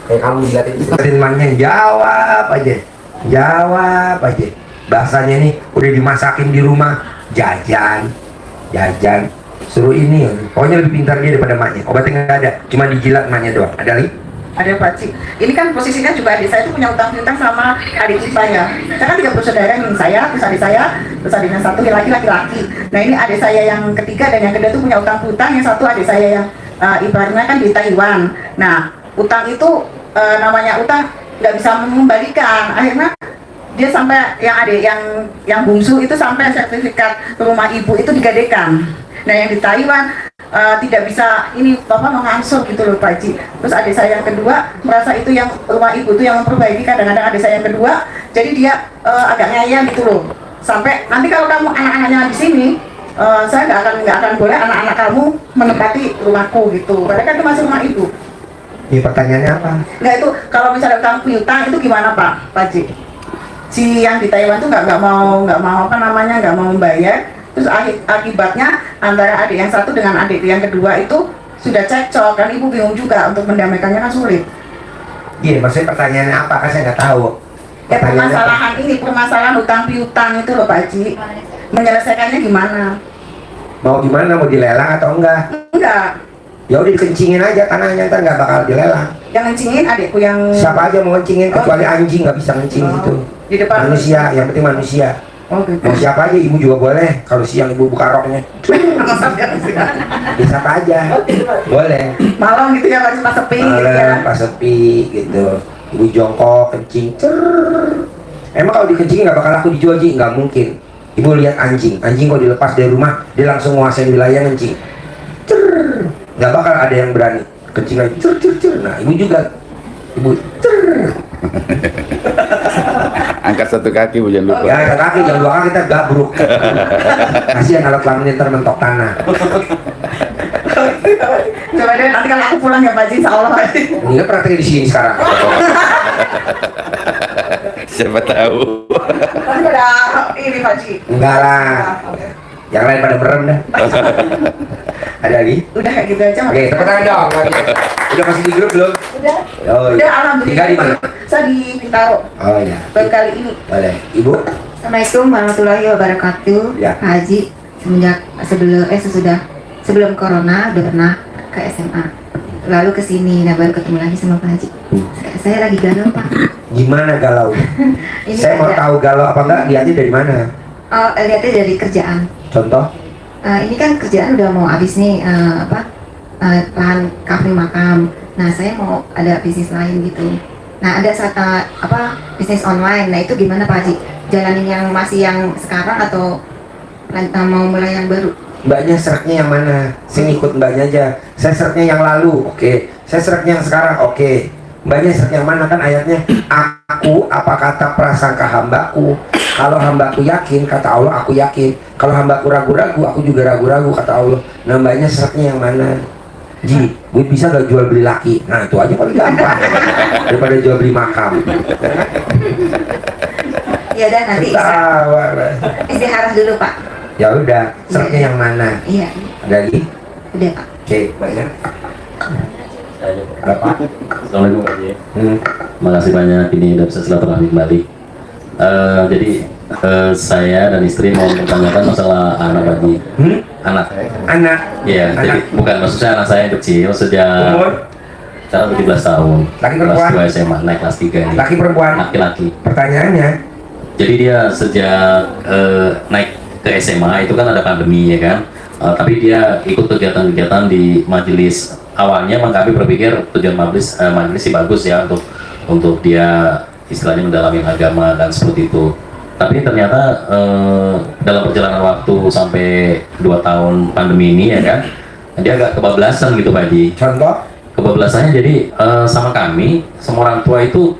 Speaker 2: Kayak kamu jilatin emaknya, jawab aja. Jawab aja. Bahasanya nih udah dimasakin di rumah, jajan. Suruh ini, pokoknya lebih pintar dia daripada emaknya. Obatnya nggak ada, cuma dijilat emaknya doang. Ada lagi?
Speaker 4: Ada Pak Haji. Ini kan posisinya juga adik saya itu punya utang piutang sama adik saya. Saya kan 3 bersaudara nih, saya, terus adik saya, terus adiknya satu laki-laki. Nah ini adik saya yang ketiga dan yang kedua itu punya utang piutang, yang satu adik saya yang ibaratnya kan di Taiwan. Nah utang itu namanya utang nggak bisa mengembalikan. Akhirnya dia sampai yang adik yang bungsu itu sampai sertifikat rumah ibu itu digadekan. Nah yang di Taiwan tidak bisa ini bapak mengangsur gitu loh Pak Haji. Terus adik saya yang kedua merasa itu yang rumah ibu itu yang memperbaiki, kadang-kadang adik saya yang kedua jadi dia agak ngeyel gitu loh. Sampai nanti kalau kamu anak-anaknya di sini saya nggak akan boleh anak-anak kamu menempati rumahku gitu. Padahal kan itu masih rumah ibu.
Speaker 2: Ini pertanyaannya apa?
Speaker 4: Nggak itu kalau misalnya utang piutang itu gimana Pak Haji? Si yang di Taiwan tuh nggak mau apa namanya nggak mau membayar. Terus akibatnya antara adik yang satu dengan adik yang kedua itu sudah cekcok, kan ibu bingung juga untuk mendamaikannya kan sulit.
Speaker 2: Iya, maksudnya pertanyaannya apa? Kan saya nggak tahu.
Speaker 4: Ya permasalahan utang piutang itu loh Pak Haji. Menyelesaikannya gimana?
Speaker 2: Mau gimana? Mau dilelang atau enggak?
Speaker 4: Enggak.
Speaker 2: Ya udah dikencingin aja tanahnya, ntar nggak bakal dilelang.
Speaker 4: Yang ngencingin adikku yang
Speaker 2: Siapa aja mau ngencingin, kecuali anjing nggak bisa ngencing gitu.
Speaker 4: Di depan
Speaker 2: Manusia, yang penting manusia.
Speaker 4: Oh gitu.
Speaker 2: Mau siapa aja, ibu juga boleh. Kalau siang ibu buka roknya, bisa apa aja, boleh.
Speaker 4: Malam gitu ya pas sepi gitu ya.
Speaker 2: Malam pas sepi gitu, ibu jongkok kencing, Emang kalau dikencingin nggak bakal laku dijual Ji? Nggak mungkin. Ibu lihat anjing kalau dilepas dari rumah dia langsung nguasain wilayah kencing. Nggak bakal ada yang berani kencing lagi. Nah ibu juga, ibu
Speaker 7: Angkat satu kaki Bu, jangan lupa.
Speaker 2: ya angkat kaki, jangan 2 kaki kita gabruk. Kasihan alat kelamin ntar mentok tanah.
Speaker 4: Coba deh nanti kalau aku pulang ya Pak Haji, insya Allah Pak Haji.
Speaker 2: Ini prakteknya di sini sekarang.
Speaker 7: Siapa tahu.
Speaker 4: Tapi udah ini Pak Haji.
Speaker 2: Enggak lah. Yang lain pada merem dah. Ada lagi?
Speaker 4: Udah kayak gitu aja.
Speaker 2: Oke, tepuk tangan dong. Udah masih di grup belum?
Speaker 4: Udah.
Speaker 2: Oh,
Speaker 4: Udah alhamdulillah.
Speaker 2: Tinggal di mana?
Speaker 4: Saya di Bintaro.
Speaker 2: Oh iya.
Speaker 4: Baru kali ini.
Speaker 2: Boleh. Ibu?
Speaker 13: Assalamualaikum warahmatullahi wabarakatuh.
Speaker 2: Ya.
Speaker 13: Pak Haji, sebelum corona udah pernah ke SMA. Lalu ke sini, nah baru ketemu lagi sama Pak Haji. Saya lagi galau Pak.
Speaker 2: Gimana galau?
Speaker 13: Ini
Speaker 2: Saya mau
Speaker 13: ada-
Speaker 2: tahu galau apa enggak, lihatnya dari mana?
Speaker 13: Oh, lihatnya dari kerjaan.
Speaker 2: Contoh?
Speaker 13: Ini kan kerjaan udah mau habis nih, lahan kafling makam. Nah, saya mau ada bisnis lain gitu. Nah, ada bisnis online. Nah, itu gimana Pak Haji? Jalanin yang masih yang sekarang atau mau mulai yang baru?
Speaker 2: Mbaknya seraknya yang mana? Saya ikut mbaknya aja. Saya seraknya yang lalu, oke. Saya seraknya yang sekarang, oke. Mbaknya serak yang mana? Kan ayatnya, aku apa kata prasangka hambaku. Kalau hambaku yakin, kata Allah aku yakin. Kalau hambaku ragu-ragu, aku juga ragu-ragu, kata Allah. Nah, mbaknya seraknya yang mana? Ji, gue bisa gak jual beli laki? Nah, itu aja paling gampang daripada jual beli makam.
Speaker 13: Iya, dan nanti istirahat dulu Pak.
Speaker 2: Ya udah, seraknya yang mana?
Speaker 13: Iya.
Speaker 2: Ada lagi?
Speaker 13: Udah Pak.
Speaker 2: Oke, banyak.
Speaker 5: Berapa? Assalamualaikum Pak Haji. Makasih banyak, ini udah bisa silaturahmi kembali. Jadi saya dan istri mau bertanyakan masalah anak Pak Haji. Anak? Iya, jadi bukan maksud saya anak saya yang kecil sejak sekarang 17 tahun.
Speaker 2: Laki perempuan?
Speaker 5: Kelas 2 SMA, naik kelas 3 ini.
Speaker 2: Laki perempuan?
Speaker 5: Laki-laki.
Speaker 2: Pertanyaannya?
Speaker 5: Jadi dia sejak naik ke SMA itu kan ada pandemi ya kan, tapi dia ikut kegiatan-kegiatan di majelis. Awalnya memang kami berpikir tujuan majelis sih bagus ya untuk dia istilahnya mendalami agama dan seperti itu. Tapi ternyata dalam perjalanan waktu sampai 2 tahun pandemi ini ya kan, dia agak kebablasan gitu Pak Haji.
Speaker 2: Contoh?
Speaker 5: Kebablasannya jadi sama kami, semua orang tua itu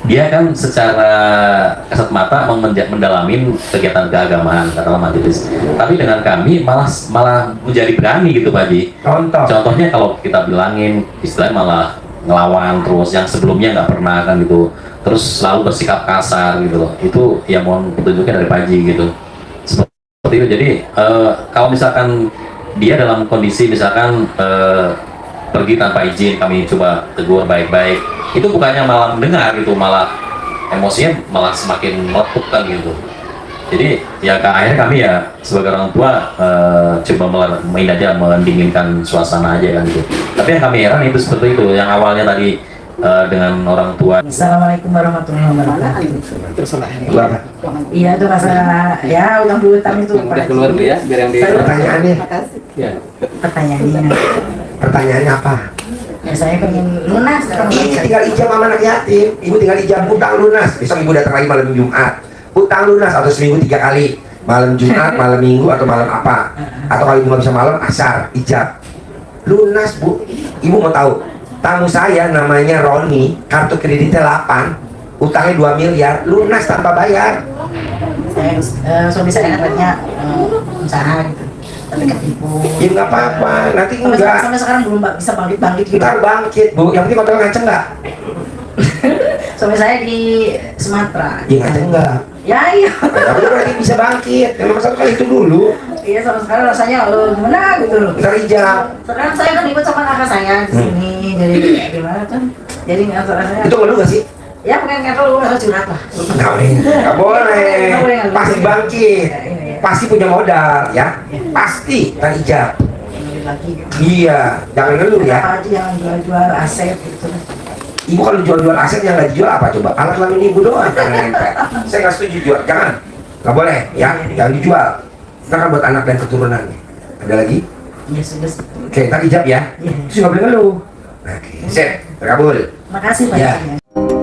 Speaker 5: dia kan secara kasat mata mendalami kegiatan keagamaan katakanlah majelis, tapi dengan kami malah menjadi berani gitu Pak Haji. Contohnya kalau kita bilangin istilahnya malah ngelawan terus, yang sebelumnya nggak pernah kan gitu, terus selalu bersikap kasar gitu loh. Itu ya mohon petunjuknya dari Pak Haji gitu, seperti itu. Jadi kalau misalkan dia dalam kondisi misalkan pergi tanpa izin, kami coba tegur baik-baik, itu bukannya malah mendengar gitu, malah emosinya malah semakin meletup kan gitu. Jadi ya akhirnya kami ya sebagai orang tua coba mendinginkan suasana aja kan gitu. Tapi yang kami heran itu seperti itu, yang awalnya tadi dengan orang tua.
Speaker 11: Assalamualaikum warahmatullahi wabarakatuh. Iya itu rasa ya ulang hutang itu.
Speaker 7: Udah keluar dulu ya, biar yang di.
Speaker 2: Pertanyaannya?
Speaker 7: Ya.
Speaker 2: Pertanyaannya apa?
Speaker 11: Ya saya pengen lunas.
Speaker 2: Ini tinggal ijab sama anak yatim. Ibu tinggal ijab utang lunas. Besok ibu datang lagi malam Jumat. Utang lunas atau seminggu 3 kali. Malam Jumat, malam Minggu atau malam apa? Atau kalau ibu nggak bisa malam asar ijab. Lunas Bu. Ibu mau tahu? Tamu saya namanya Roni, kartu kreditnya 8, utangnya 2 miliar, lunas tanpa bayar.
Speaker 11: Saya suami saya katanya usaha gitu. Tapi ketipu.
Speaker 2: Ya nggak apa-apa, nanti enggak.
Speaker 11: Sampai sekarang belum bisa bangkit gitu.
Speaker 2: Ntar bangkit Bu, yang penting kontrol ngaceng nggak?
Speaker 11: Suami saya di Sumatera.
Speaker 2: Ya ngaceng nggak?
Speaker 11: Ya iya.
Speaker 2: Tapi lagi bisa bangkit, yang nomor 1 kali itu dulu.
Speaker 11: Iya sama sekarang rasanya gimana gitu loh.
Speaker 2: Ntar ijab.
Speaker 11: Sekarang saya kan ikut sama kakak saya di sini, jadi gimana kan? Jadi nggak rasanya.
Speaker 2: Itu ngeluh nggak sih?
Speaker 11: Ya pengen ngeluh harus curhat lah.
Speaker 2: Nggak boleh. Pasti bangkit. Pasti punya modal ya. Pasti ntar ijab. Iya, jangan ngeluh ya.
Speaker 11: Apa aja yang jual-jual aset gitu.
Speaker 2: Ibu kalau jual-jual aset yang nggak dijual apa coba? Alat kelamin ibu doang karena nempel. Saya nggak setuju jual, jangan. Nggak boleh ya, jangan dijual. Ntar kan buat anak dan keturunan. Ada lagi?
Speaker 11: Iya sudah.
Speaker 2: Oke, ntar ijab ya. Terus nggak boleh ngeluh. Oke, set, terkabul.
Speaker 11: Makasih banyak.
Speaker 2: Ya.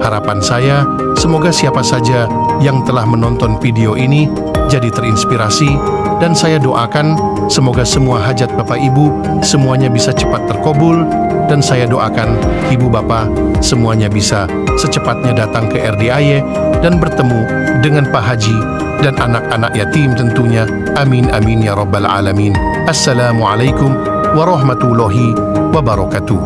Speaker 14: Harapan saya, semoga siapa saja yang telah menonton video ini jadi terinspirasi, dan saya doakan semoga semua hajat Bapak Ibu semuanya bisa cepat terkabul, dan saya doakan Ibu Bapak semuanya bisa secepatnya datang ke RDIY dan bertemu dengan Pak Haji dan anak-anak yatim tentunya. Amin amin ya rabbal alamin. Assalamualaikum warahmatullahi wabarakatuh.